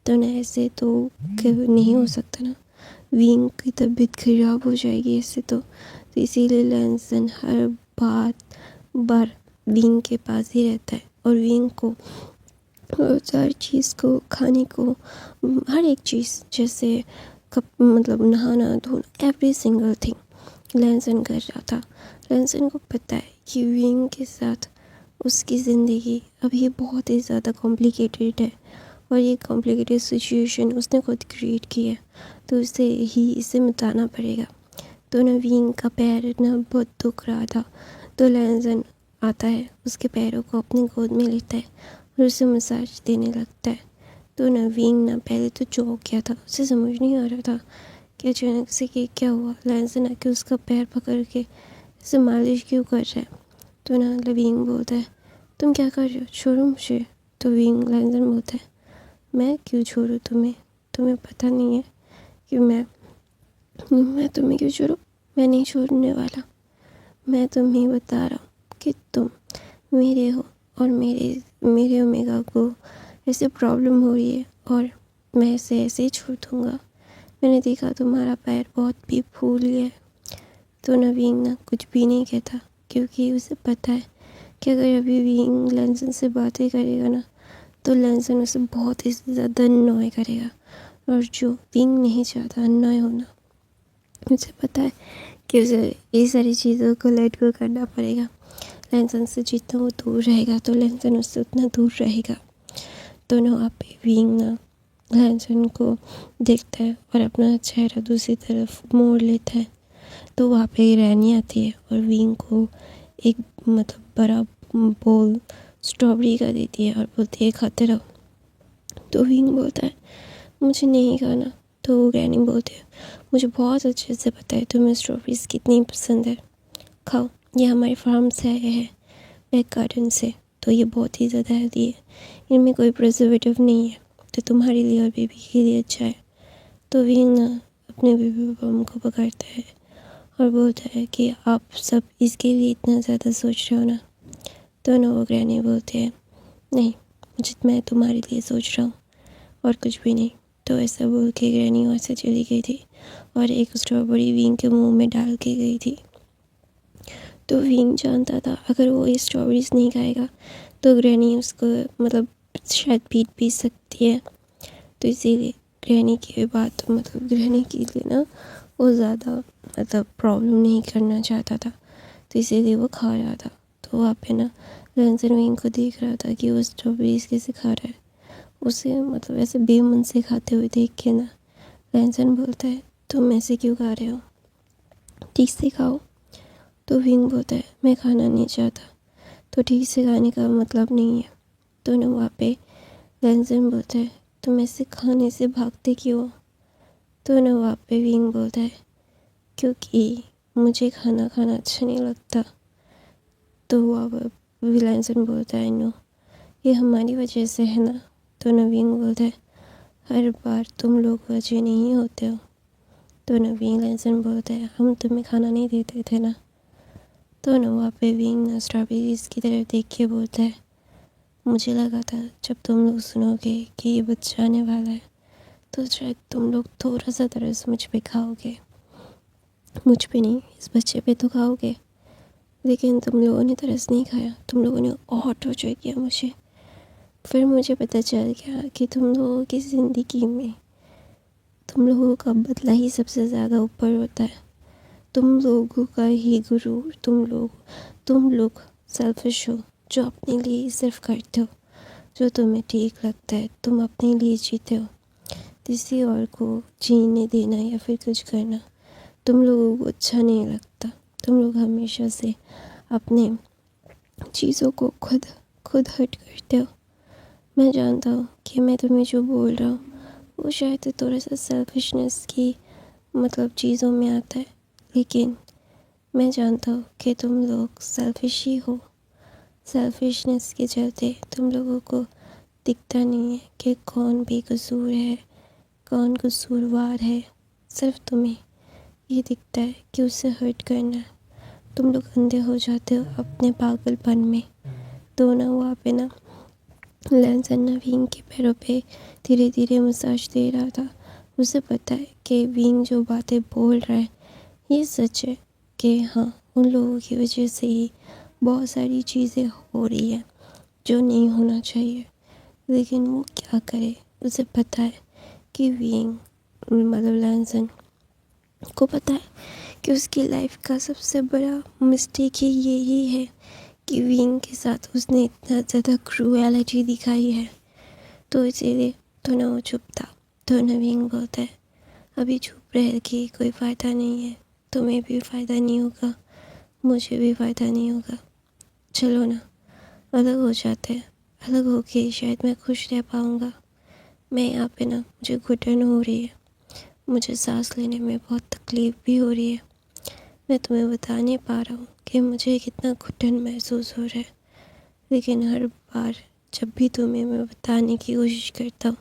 तो ना ऐसे तो नहीं हो सकता ना, विंग की तबीयत खराब हो जाएगी ऐसे तो इसीलिए लैंसन हर बार विंग के पास ही रहता है, और विंग को हर चीज़ को खाने को हर एक चीज़ जैसे नहाना धोना एवरी सिंगल थिंग लैंसन कर रहा था। लैंसन को पता है कि विंग के साथ उसकी ज़िंदगी अभी बहुत ही ज़्यादा कॉम्प्लिकेटेड है, और ये कॉम्प्लिकेटेड सिचुएशन उसने खुद क्रिएट की है, तो इसे मिटाना पड़ेगा। तो नवीन का पैर ना बहुत दुख रहा था, तो लैंसन आता है, उसके पैरों को अपनी गोद में लेता है और उसे मसाज देने लगता है। तो नवीन ना पहले तो चौंक गया था, उसे समझ नहीं आ रहा था कि अचानक से कि क्या हुआ। लैंसन आके उसका पैर पकड़ के उसे मालिश क्यों कर रहा है। तो ना नवीन बोलता है, तुम क्या कर रहे हो, छोड़ो मुझे। तो लैंसन बोलता है, मैं क्यों छोड़ूं तुम्हें पता नहीं है कि मैं तुम्हें क्यों छोड़ूं। मैं नहीं छोड़ने वाला। मैं तुम्हें बता रहा हूँ कि तुम मेरे हो, और मेरे ओमेगा को ऐसे प्रॉब्लम हो रही है, और मैं इसे ऐसे ही छोड़ दूँगा। मैंने देखा तुम्हारा पैर बहुत भी फूल गया है। तो नवीन ना कुछ भी नहीं कहता, क्योंकि उसे पता है कि अगर अभी विंग लैंसन से बातें करेगा ना तो लैंसन उसे बहुत ही ज़्यादा अननॉय करेगा, और जो विंग नहीं चाहता अननॉय होना, मुझे पता है कि उसे ये सारी चीज़ों को लेट गो करना पड़ेगा। लैंसन से जितना वो दूर रहेगा तो लैंसन उससे उतना दूर रहेगा। दोनों वहाँ पे विंग ना लैंसन को देखता है और अपना चेहरा दूसरी तरफ मोड़ लेता है। तो वहाँ पे रैनी आती है और विंग को एक बड़ा बोल स्ट्रॉबेरी का देती है और बोलती है खाते रहो। तो विंग बोलता है मुझे नहीं खाना। तो रैनी बोलती है मुझे बहुत अच्छे से पता है तुम्हें स्ट्रॉबेरीज कितनी पसंद है, खाओ, ये हमारे फार्म से आए हैं बैक गार्डन से, तो ये बहुत ही ज़्यादा हेल्दी है, इनमें कोई प्रिजर्वेटिव नहीं है, तो तुम्हारे लिए और बेबी के लिए अच्छा है। तो विंग ना अपने बेबी बम को पकड़ता है और बोलता है कि आप सब इसके लिए इतना ज़्यादा सोच रहे हो ना। तो ना वो ग्रैनी बोलते हैं नहीं, मैं तुम्हारे लिए सोच रहा हूँ और कुछ भी नहीं। तो ऐसा बोल के ग्रैनी वहाँ से चली गई थी और एक स्ट्रॉबेरी विंग के मुंह में डाल के गई थी। तो विंग जानता था अगर वो ये स्ट्रॉबेरीज नहीं खाएगा तो ग्रैनी उसको मतलब शायद पीट भी सकती है। तो इसीलिए ग्रैनी की बात ग्रैनी के लिए ना वो ज़्यादा प्रॉब्लम नहीं करना चाहता था, तो इसीलिए वो खा रहा था। तो वहाँ पे ना लैंसन विंग को देख रहा था कि वो स्ट्रॉबेरीज कैसे खा रहा है। उसे ऐसे बेमन से खाते हुए देख के ना लैंसन बोलता है, तुम ऐसे क्यों खा रहे हो, ठीक से खाओ। तो विंग बोलता है, मैं खाना नहीं चाहता। तो ठीक से खाने का मतलब नहीं है। तो ना वहाँ पे लैंसन बोलता है, तुम ऐसे खाने से भागते क्यों हो। तो ना वहाँ पे विंग बोलता है, क्योंकि मुझे खाना खाना अच्छा नहीं लगता। तो वहाँ लैंसन बोलता है, नो, ये हमारी वजह से है ना। तो ना विंग बोलता है, हर बार तुम लोग वजह नहीं होते हो। तो ना विंग लैंसन बोलता है, हम तुम्हें खाना नहीं देते थे ना। तो ना वहाँ पे विंग स्ट्रॉबेरीज की तरफ देख के बोलता है, मुझे लगा था जब तुम लोग सुनोगे कि ये बच्चा आने वाला है तो शायद तुम लोग थोड़ा सा तरस मुझ पे खाओगे, मुझ पे नहीं, इस बच्चे पे तो खाओगे। लेकिन तुम लोगों ने तरस नहीं खाया, तुम लोगों ने और टॉर्चर किया मुझे। फिर मुझे पता चल गया कि तुम लोगों की ज़िंदगी में तुम लोगों का बदला ही सबसे ज़्यादा ऊपर होता है। तुम लोगों का ही गुरूर, तुम लोग सेल्फिश हो, जो अपने लिए ही सिर्फ करते हो जो तुम्हें ठीक लगता है, तुम अपने लिए जीते हो। किसी और को जीने देना या फिर कुछ करना तुम लोगों को अच्छा नहीं लगता। तुम लोग हमेशा से अपने चीज़ों को खुद खुद हर्ट करते हो। मैं जानता हूँ कि मैं तुम्हें जो बोल रहा हूँ वो शायद थोड़ा सा सेल्फिशनेस की चीज़ों में आता है, लेकिन मैं जानता हूँ कि तुम लोग सेल्फिश ही हो। सेल्फिशनेस के चलते तुम लोगों को दिखता नहीं है कि कौन बेकसूर है, कौन कसूरवार है। सिर्फ तुम्हें ये दिखता है कि उसे हर्ट करना है। तुम लोग अंधे हो जाते हो अपने पागलपन में। तो ना वहाँ पे ना लैंसन ना विंग के पैरों पे धीरे धीरे मसाज दे रहा था। उसे पता है कि विंग जो बातें बोल रहा है ये सच है, कि हाँ उन लोगों की वजह से ही बहुत सारी चीज़ें हो रही है जो नहीं होना चाहिए। लेकिन वो क्या करे, उसे पता है कि विंग लैंसन को पता है कि उसकी लाइफ का सबसे बड़ा मिस्टेक ही यही है कि विंग के साथ उसने इतना ज़्यादा क्रूएलिटी दिखाई है। तो इसीलिए तो ना वो चुप था। तो ना विंग बोलता है, अभी चुप रह के कोई फ़ायदा नहीं है, तुम्हें भी फ़ायदा नहीं होगा, मुझे भी फ़ायदा नहीं होगा। चलो ना अलग हो जाते हैं, अलग होके शायद मैं खुश रह पाऊँगा। मैं यहाँ पे ना मुझे घुटन हो रही है, मुझे सांस लेने में बहुत तकलीफ़ भी हो रही है। मैं तुम्हें बता नहीं पा रहा हूँ कि मुझे कितना घुटन महसूस हो रहा है, लेकिन हर बार जब भी तुम्हें मैं बताने की कोशिश करता हूँ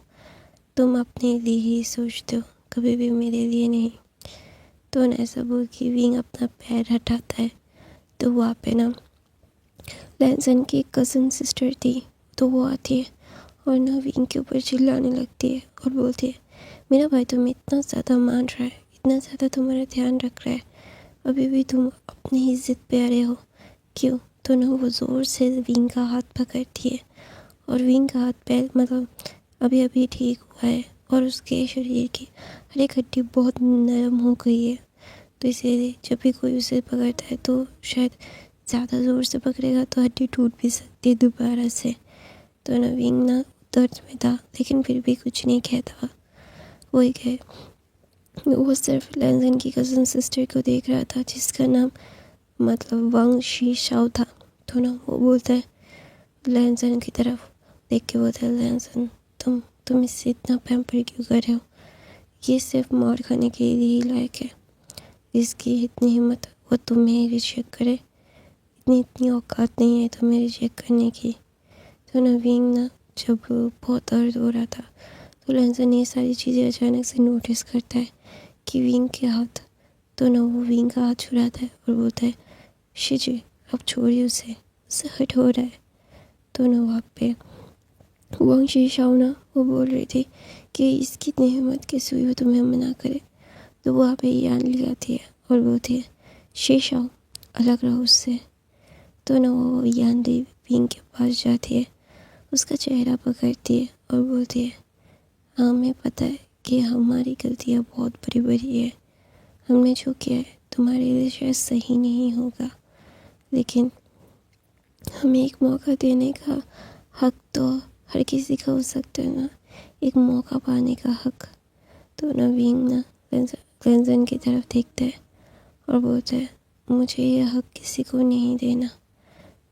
तुम अपने लिए ही सोचते हो, कभी भी मेरे लिए नहीं। तो ना ऐसा बोल के विंग अपना पैर हटाता है। तो वहाँ पे ना लैंसन की कज़न सिस्टर थी, तो वो आती है और ना विंग के ऊपर चिल्लाने लगती है और बोलती है, मेरा भाई तुम्हें इतना ज़्यादा मान रहा है, इतना ज़्यादा तुम्हारा ध्यान रख रहा है, अभी भी तुम अपनी ही ज़िद पे अड़े हो, क्यों। तो ना वो ज़ोर से विंग का हाथ पकड़ती है और विंग का हाथ पैर अभी अभी ठीक हुआ है और उसके शरीर की हर एक हड्डी बहुत नरम हो गई है। तो इसीलिए जब भी कोई उसे पकड़ता है तो शायद ज़्यादा ज़ोर से पकड़ेगा तो हड्डी टूट भी सकती है दोबारा से। तो ना विंग ना दर्द में था लेकिन फिर भी कुछ नहीं कहता। वो एक है, वो सिर्फ लैंसन की कज़न सिस्टर को देख रहा था जिसका नाम वांग शी शाओ था। तो ना वो बोलता है लैंसन की तरफ देख के, बोलता है, लैंसन तुम इससे इतना पैम्पर क्यों कर रहे हो, ये सिर्फ मार खाने के लिए ही लायक है, इसकी इतनी हिम्मत वो तुम्हें रिजेक्ट करे, इतनी औकात नहीं है तुम्हें रिजेक्ट करने की। तो ना विंग ना जब बहुत दर्द हो रहा था तो लैंसन ये सारी चीज़ें अचानक से नोटिस करता है कि विंग के हाथ। तो ना वो विंग का हाथ छुड़ाता है और बोलता है, शिजी अब छोड़िए उसे हर्ट हो रहा है। तो ना वहाँ पे वांग शीशाओ ना वो बोल रही थी कि इसकी इतनी हिम्मत कैसे हुई वो तुम्हें मना करे। तो वहाँ पे यान ली आती है और बोलती है शीशाओ अलग रहो उससे। तो ना वो यान ली विंग के पास जाती है, उसका चेहरा पकड़ती है और बोलती है हमें पता है कि हमारी गलतियाँ बहुत बड़ी बड़ी है, हमने जो किया है तुम्हारे लिए शायद सही नहीं होगा, लेकिन हमें एक मौका देने का हक तो हर किसी का हो सकता है ना, एक मौका पाने का हक। तो ना विंग ना लेंजन की तरफ देखता है और बोलता है मुझे यह हक किसी को नहीं देना।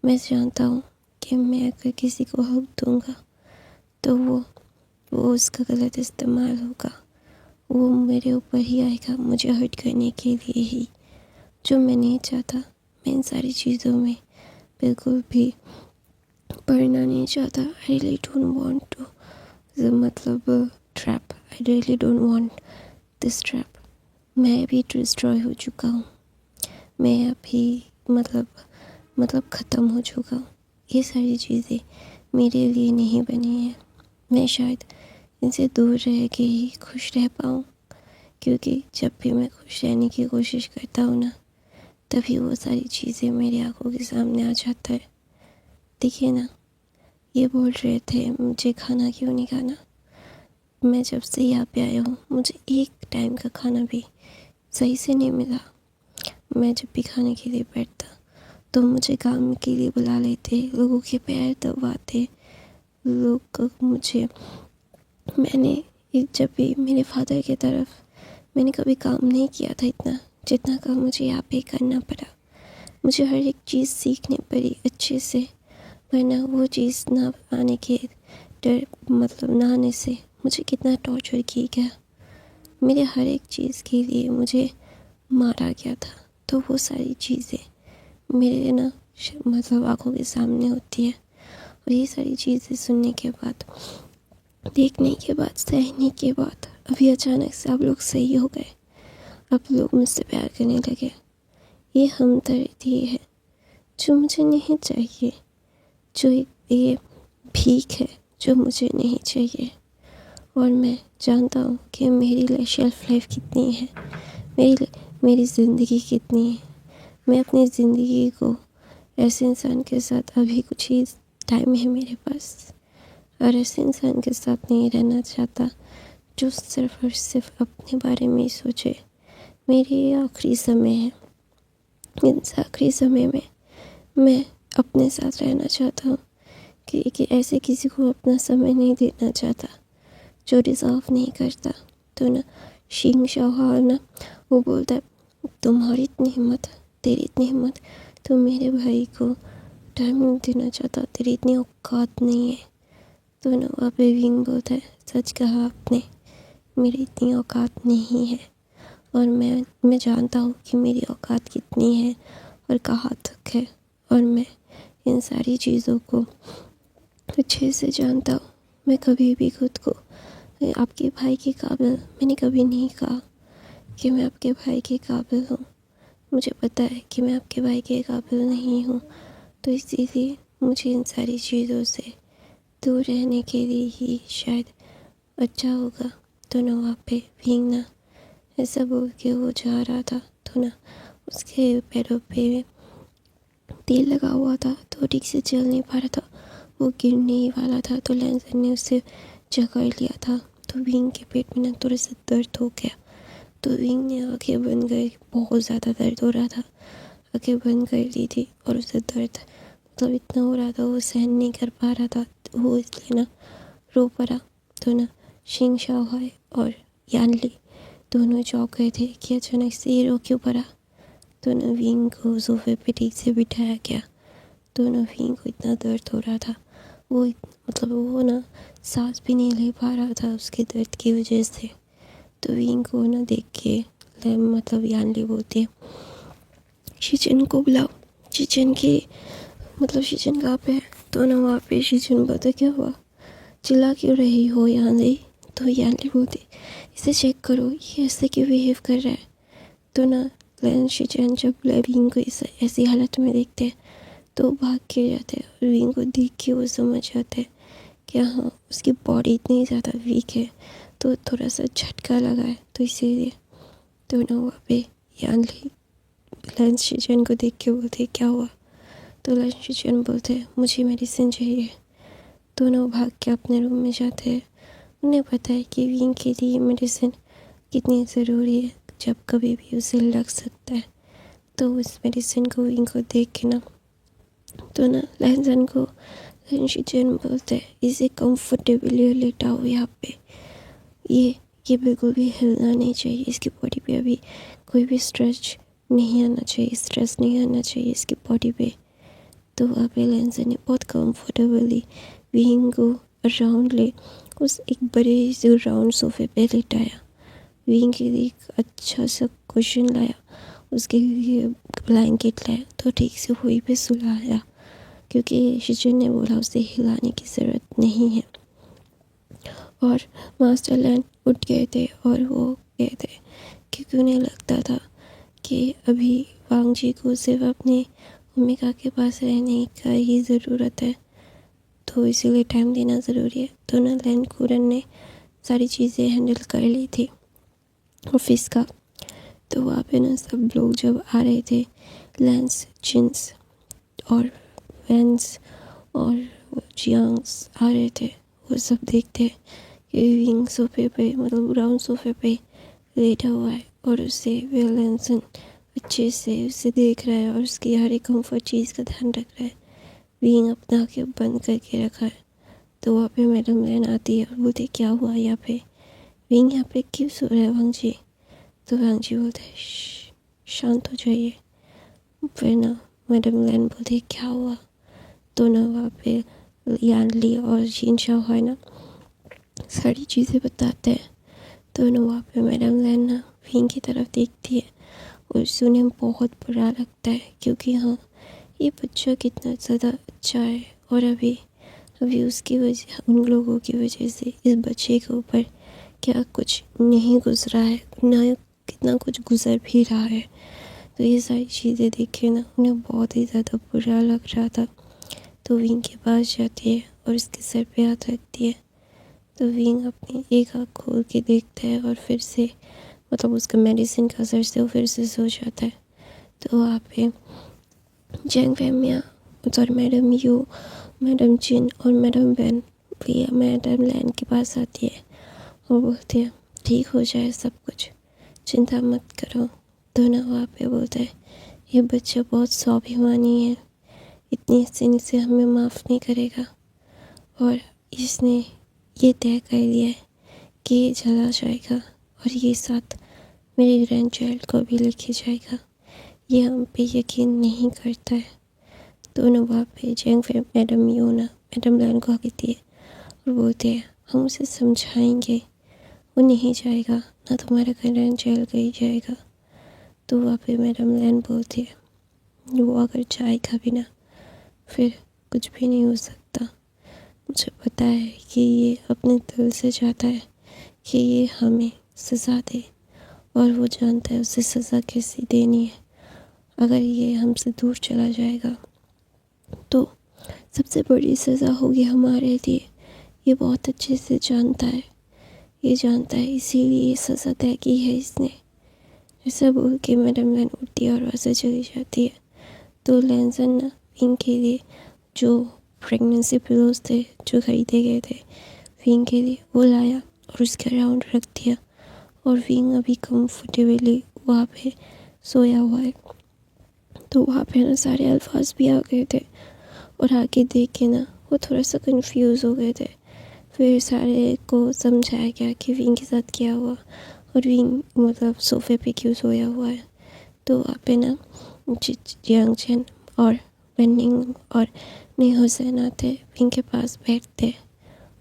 मैं जानता हूँ कि मैं अगर किसी को हक दूँगा तो वो उसका गलत इस्तेमाल होगा, वो मेरे ऊपर ही आएगा मुझे हर्ट करने के लिए ही, जो मैं नहीं चाहता। मैं इन सारी चीज़ों में बिल्कुल भी पढ़ना नहीं चाहता। I really don't want to मतलब trap, I really don't want this trap. मैं अभी डिस्ट्रॉय हो चुका हूँ, मैं अभी मतलब ख़त्म हो चुका हूँ। ये सारी चीज़ें मेरे लिए नहीं बनी हैं। मैं शायद इनसे दूर रह के ही खुश रह पाऊँ, क्योंकि जब भी मैं खुश रहने की कोशिश करता हूँ ना, तभी वो सारी चीज़ें मेरी आंखों के सामने आ जाता है। देखिए ना, ये बोल रहे थे मुझे खाना क्यों नहीं खाना। मैं जब से यहाँ पे आया हूँ मुझे एक टाइम का खाना भी सही से नहीं मिला। मैं जब भी खाने के लिए बैठता तो मुझे काम के लिए बुला लेते, लोगों के पैर दबाते लोग मुझे। जब भी मेरे फादर की तरफ मैंने कभी काम नहीं किया था इतना जितना काम मुझे यहाँ पे करना पड़ा। मुझे हर एक चीज़ सीखनी पड़ी अच्छे से, वरना वो चीज़ ना आने के डर ना आने से मुझे कितना टॉर्चर किया गया। मेरे हर एक चीज़ के लिए मुझे मारा गया था। तो वो सारी चीज़ें मेरे ना आंखों के सामने होती है, और ये सारी चीज़ें सुनने के बाद, देखने के बाद, सहने के बाद अभी अचानक से आप लोग सही हो गए, आप लोग मुझसे प्यार करने लगे। ये हमदर्दी है जो मुझे नहीं चाहिए, जो ये भीख है जो मुझे नहीं चाहिए। और मैं जानता हूँ कि मेरी लिए शेल्फ लाइफ कितनी है, मेरी ज़िंदगी कितनी है। मैं अपनी ज़िंदगी को ऐसे इंसान के साथ अभी कुछ ही टाइम है मेरे पास, और ऐसे इंसान के साथ नहीं रहना चाहता जो सिर्फ और सिर्फ अपने बारे में ही सोचे। मेरे ये आखिरी समय है, इस आखिरी समय में मैं अपने साथ रहना चाहता हूँ, कि ऐसे किसी को अपना समय नहीं देना चाहता जो डिज़र्व नहीं करता। तो ना शिंग शाओहान ना वो बोलता है तुम्हारी इतनी हिम्मत, तेरी इतनी हिम्मत, तो मेरे भाई को टाइम नहीं देना चाहता, तेरी इतनी औकात नहीं है। तो ना वहाँ पे विंग बोलता है सच कहा आपने, मेरी इतनी औकात नहीं है, और मैं जानता हूँ कि मेरी औकात कितनी है और कहाँ तक है, और मैं इन सारी चीज़ों को अच्छे से जानता हूँ। मैं कभी भी खुद को आपके भाई के काबिल मैंने कभी नहीं कहा कि मैं आपके भाई के काबिल हूँ। मुझे पता है कि मैं आपके भाई के काबिल नहीं हूँ, तो इसीलिए मुझे इन सारी चीज़ों से दूर रहने के लिए ही शायद अच्छा होगा। तो ना वहाँ पे विंग ना ऐसा बोल के वो जा रहा था, तो ना उसके पैरों पे तेल लगा हुआ था, तो ठीक से चल नहीं पा रहा था, वो गिरने ही वाला था। तो लेंसर ने उसे जकड़ लिया था, तो विंग के पेट में ना थोड़ा सा दर्द हो गया। तो विंग ने आंखें बंद कर, बहुत ज़्यादा दर्द हो रहा था, आंखें बंद कर ली थी, और उसे दर्द इतना हो रहा था वो सहन नहीं कर पा रहा था, तो वो इसलिए ना रो पड़ा। तो ना शिंग शाओहाई और यानली दोनों चौंक गए थे कि अचानक से ये रो क्यों पड़ा। तो ना विंग को सोफे पे ठीक से बिठाया गया। तो ना विंग को इतना दर्द हो रहा था, वो ना सांस भी नहीं ले पा रहा था उसके दर्द की वजह से। तो विंग को ना देख के यानली बोलती है शिचिन को बुलाओ, शिचिन शिचिन कहाँ पे है। तो ना वहाँ पे शिचिन बोलते क्या हुआ, चिल्ला क्यों रही हो यानली। तो यानली बोलती इसे चेक करो, ये ऐसे क्यों बिहेव कर रहा है। तो ना शिचिन जब विंग को ऐसी हालत में देखते हैं तो भाग के जाते हैं, और विंग को देख के वो समझ जाते हैं क्या हाँ उसकी बॉडी इतनी ज़्यादा वीक है तो थोड़ा सा झटका लगा है तो इसीलिए। तो ना वहाँ पे यान ली लन शिजन को देख के बोलते क्या हुआ। तो लन शिजन बोलते मुझे मेडिसिन चाहिए। दोनों भाग के अपने रूम में जाते हैं। उन्हें पता है कि विंग के लिए मेडिसिन कितनी ज़रूरी है, जब कभी भी उसे लग सकता है। तो उस मेडिसिन को विंग को देख के ना तो ना लहजन को लंशिजन बोलते हैं इसे कंफर्टेबली लेटाओ यहाँ पे। ये बिल्कुल भी हिलना नहीं चाहिए, इसकी बॉडी पे अभी कोई भी स्ट्रेस नहीं आना चाहिए इसकी बॉडी पे। तो वहाँ पे लहजन ने बहुत कंफर्टेबली विंग को अराउंड ले उस एक बड़े से राउंड सोफे पे लेटाया। विंग के लिए एक अच्छा सा कुशन लाया, उसके लिए ब्लैंकेट लाया, तो ठीक से वहीं पे सुलाया क्योंकि शिजन ने बोला उसे हिलाने की ज़रूरत नहीं है। और मास्टर लैंड उठ गए थे और वो गए थे क्योंकि उन्हें लगता था कि अभी वांग जी को सिर्फ अपने ओमेगा के पास रहने का ही ज़रूरत है, तो इसीलिए टाइम देना ज़रूरी है। तो ना लैंड कुरन ने सारी चीज़ें हैंडल कर ली थी ऑफिस का। तो वहाँ पे ना सब लोग जब आ रहे थे, लैंस, चिंस और वेंस और जियांग्स आ रहे थे, वो सब देखते कि विंग सोफे पे मतलब राउंड सोफे पे लेटा हुआ है और उसे विलेंसन अच्छे से उसे देख रहा है और उसकी हर एक कंफर्ट चीज़ का ध्यान रख रहा है। विंग अपना आँखें बंद करके रखा है। तो वहाँ पे मैडम लैन आती है और बोलते क्या हुआ यहाँ पे, विंग यहाँ पे क्यों सो रहा है वांग जी। तो वांग जी बोलते शांत हो जाइए। फिर ना मैडम लैन बोलते क्या हुआ। तो ना वहाँ पे यान ली और जीन शाह है ना सारी चीज़ें बताते हैं। तो ना वहाँ पे मैडम लैन ना विंग की तरफ देखती है और सुने बहुत बुरा लगता है क्योंकि हाँ ये बच्चा कितना ज़्यादा अच्छा है और अभी उसकी वजह उन लोगों की वजह से इस बच्चे के ऊपर क्या कुछ नहीं गुजरा है, ना कितना कुछ गुजर भी रहा है। तो ये सारी चीज़ें देख के ना उन्हें बहुत ही ज़्यादा बुरा लग रहा था। तो विंग के पास जाती है और उसके सर पे हाथ रखती है। तो विंग अपनी एक आँख खोल के देखता है और फिर से मतलब उसका मेडिसिन का असर से वो फिर से सो जाता है। तो वहाँ पे जैंग फैमिया और मैडम यू, मैडम चिन और मैडम बैन भी मैडम लैन के पास आती है और बोलते हैं ठीक हो जाए सब कुछ, चिंता मत करो। तो ना वहाँ पे बोलता है ये बच्चा बहुत स्वाभिमानी है, इतनी आसानी से हमें माफ़ नहीं करेगा और इसने ये तय कर लिया है कि ये चला जाएगा और ये साथ मेरे ग्रैंड चाइल्ड को भी लेके जाएगा। ये हम पे यकीन नहीं करता है। दोनों वहाँ पे जैंग फे मैडम योना मैडम लैन को कहती है और बोलते हैं हम उसे समझाएंगे, वो नहीं जाएगा, ना तुम्हारा ग्रैंड चाइल्ड कहीं जाएगा। तो वहाँ पे मैडम लैन बोलती है वो अगर जाएगा भी ना फिर कुछ भी नहीं हो सकता। मुझे पता है कि ये अपने दिल से चाहता है कि ये हमें सज़ा दे और वो जानता है उसे सज़ा कैसी देनी है। अगर ये हमसे दूर चला जाएगा तो सबसे बड़ी सज़ा होगी हमारे लिए। ये बहुत अच्छे से जानता है, ये जानता है, इसीलिए ये सज़ा तय की है इसने। ऐसा बोल के मैडम लैन उठती है और वहाँ से चली जाती है। तो लैंसन ना विंग के लिए जो प्रेगनेंसी पिलोज थे जो खरीदे गए थे विंग के लिए वो लाया और उसके अराउंड रख दिया और विंग अभी कंफर्टेबली वहाँ पे सोया हुआ है। तो वहाँ पे ना सारे अल्फाज भी आ गए थे और आके देख के ना वो थोड़ा सा कंफ्यूज हो गए थे। फिर सारे को समझाया गया कि विंग के साथ क्या हुआ और विंग मतलब सोफे पे क्यों सोया हुआ है। तो वहाँ पे ना जियांग चैन और वेनिंग और ने हुसैन आते विंग के पास बैठते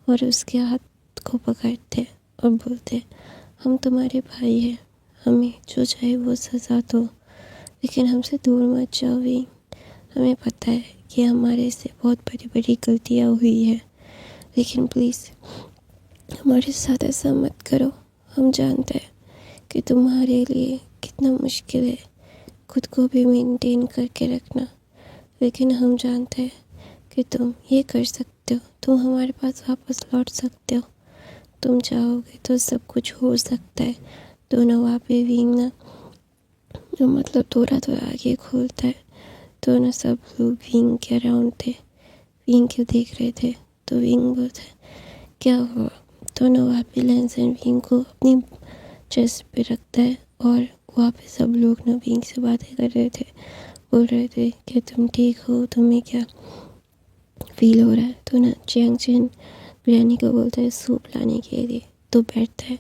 और उसके हाथ को पकड़ते और बोलते हम तुम्हारे भाई हैं, हमें जो चाहे वो सज़ा दो लेकिन हमसे दूर मत जाओ विंग। हमें पता है कि हमारे से बहुत बड़ी बड़ी गलतियाँ हुई है लेकिन प्लीज़ हमारे साथ ऐसा मत करो। हम जानते हैं कि तुम्हारे लिए कितना मुश्किल है खुद को भी मेंटेन करके रखना, लेकिन हम जानते हैं कि तुम ये कर सकते सकते हो, तुम हमारे पास वापस लौट सकते हो, तुम चाहोगे तो सब कुछ हो सकता है। तो ना वहाँ पे विंग ना जो मतलब थोड़ा थोड़ा आगे खोलता है। तो ना सब लोग विंग के अराउंड थे, विंग को देख रहे थे। तो विंग बोलता है क्या हुआ। तो ना वहाँ पे लैंसन विंग को अपनी चेस्ट पे रखता है और वहाँ पे सब लोग ना विंग से बातें कर रहे थे, बोल रहे थे कि तुम ठीक हो, तुम्हें क्या फील हो रहा है। तो ना चियांग चेन बिरयानी को बोलता है सूप लाने के लिए। तो बैठता है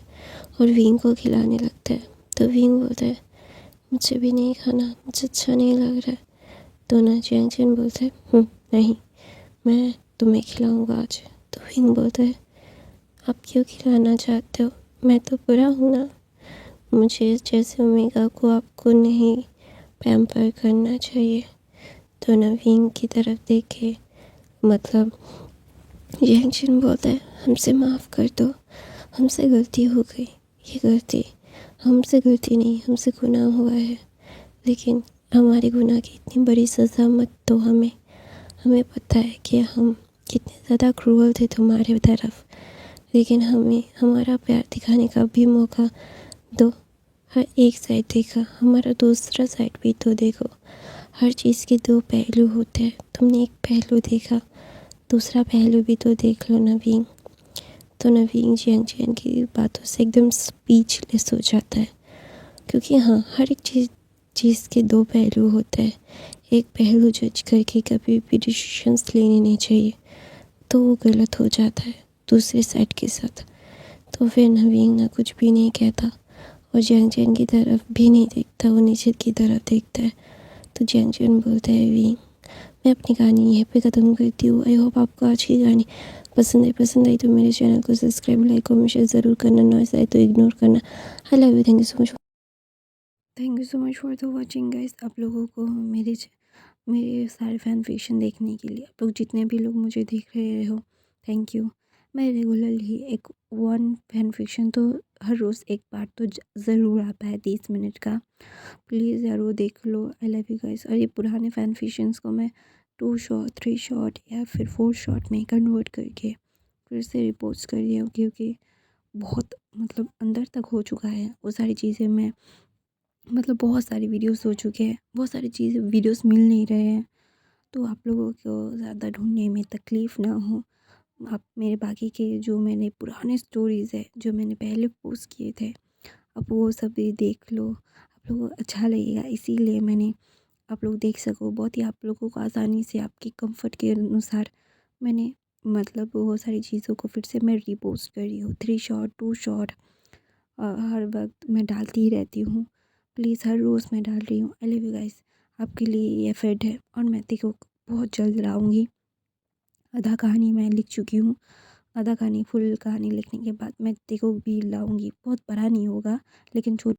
और विंग को खिलाने लगता है। तो विंग बोलता है मुझे भी नहीं खाना, मुझे अच्छा नहीं लग रहा है। तो ना चियांग चेन बोलता है नहीं, मैं तुम्हें खिलाऊंगा आज। तो विंग बोलता है आप क्यों खिलाना चाहते हो, मैं तो बुरा हूँ ना, मुझे जैसे ओमेगा को आपको नहीं पैम्पर करना चाहिए। तो ना विंग की तरफ देखे, मतलब यंगचिन बोलता है हमसे माफ़ कर दो, हमसे गलती हो गई, ये गलती हमसे गलती नहीं, हमसे गुनाह हुआ है, लेकिन हमारे गुनाह की इतनी बड़ी सज़ा मत दो हमें। हमें पता है कि हम कितने ज़्यादा क्रूअल थे तुम्हारे तरफ, लेकिन हमें हमारा प्यार दिखाने का भी मौका दो। हर एक साइड देखा, हमारा दूसरा साइड भी तो देखो। हर चीज़ के दो पहलू होते हैं, तुमने एक पहलू देखा, दूसरा पहलू भी तो देख लो नवीन। तो नवीन जियांग की बातों से एकदम स्पीचलेस हो जाता है, क्योंकि हाँ हर एक चीज़ के दो पहलू होते हैं। एक पहलू जज करके कभी भी डिसीशंस लेने नहीं चाहिए, तो वो गलत हो जाता है दूसरे साइड के साथ। तो फिर नवीन ना कुछ भी नहीं कहता और जियांग की तरफ भी नहीं देखता, वो नीचे की तरफ देखता है। तो जियांग बोलता है वी मैं अपनी कहानी यहीं पे ख़त्म करती हूँ। आई होप आपको आज की कहानी पसंद आई तो मेरे चैनल को सब्सक्राइब, लाइक और शेयर ज़रूर करना, नॉइस आए तो इग्नोर करना। आई love you, thank you so much. Thank you so much for the watching guys. आप लोगों को मेरे सारे फैन फिक्शन देखने के लिए, आप लोग जितने भी लोग मुझे देख रहे हो, थैंक यू। मैं रेगुलरली एक वन फैन फिक्शन तो हर रोज़ एक पार्ट तो ज़रूर आता है 30 मिनट का। प्लीज़ यार वो देख लो। I love you guys. और ये पुराने फैन फिक्शंस को मैं 2 शॉट 3 शॉट या फिर 4 शॉट में कन्वर्ट करके फिर से रिपोस्ट कर रही हूँ, क्योंकि बहुत मतलब अंदर तक हो चुका है वो सारी चीज़ें। मैं मतलब बहुत सारी वीडियोस हो चुके हैं, बहुत सारी चीज़ें वीडियोस मिल नहीं रहे हैं, तो आप लोगों को ज़्यादा ढूंढने में तकलीफ़ ना हो। आप मेरे बाकी के जो मैंने पुराने स्टोरीज़ है जो मैंने पहले पोस्ट किए थे, आप वो सब भी देख लो, आप लोगों को अच्छा लगेगा। इसीलिए मैंने आप लोग देख सको, बहुत ही आप लोगों को आसानी से आपके कंफर्ट के अनुसार मैंने मतलब वो सारी चीज़ों को फिर से मैं रीपोस्ट कर रही हूँ। 3 शॉट 2 शॉट हर वक्त मैं डालती ही रहती हूँ। प्लीज़ हर रोज़ मैं डाल रही हूँ। आई लव यू गाइस। आपके लिए ये एफर्ट है और मैं देखो बहुत जल्द लाऊँगी। आधा कहानी मैं लिख चुकी हूँ, आधा कहानी फुल कहानी लिखने के बाद मैं देखो भी लाऊँगी। बहुत बड़ा नहीं होगा लेकिन छोटा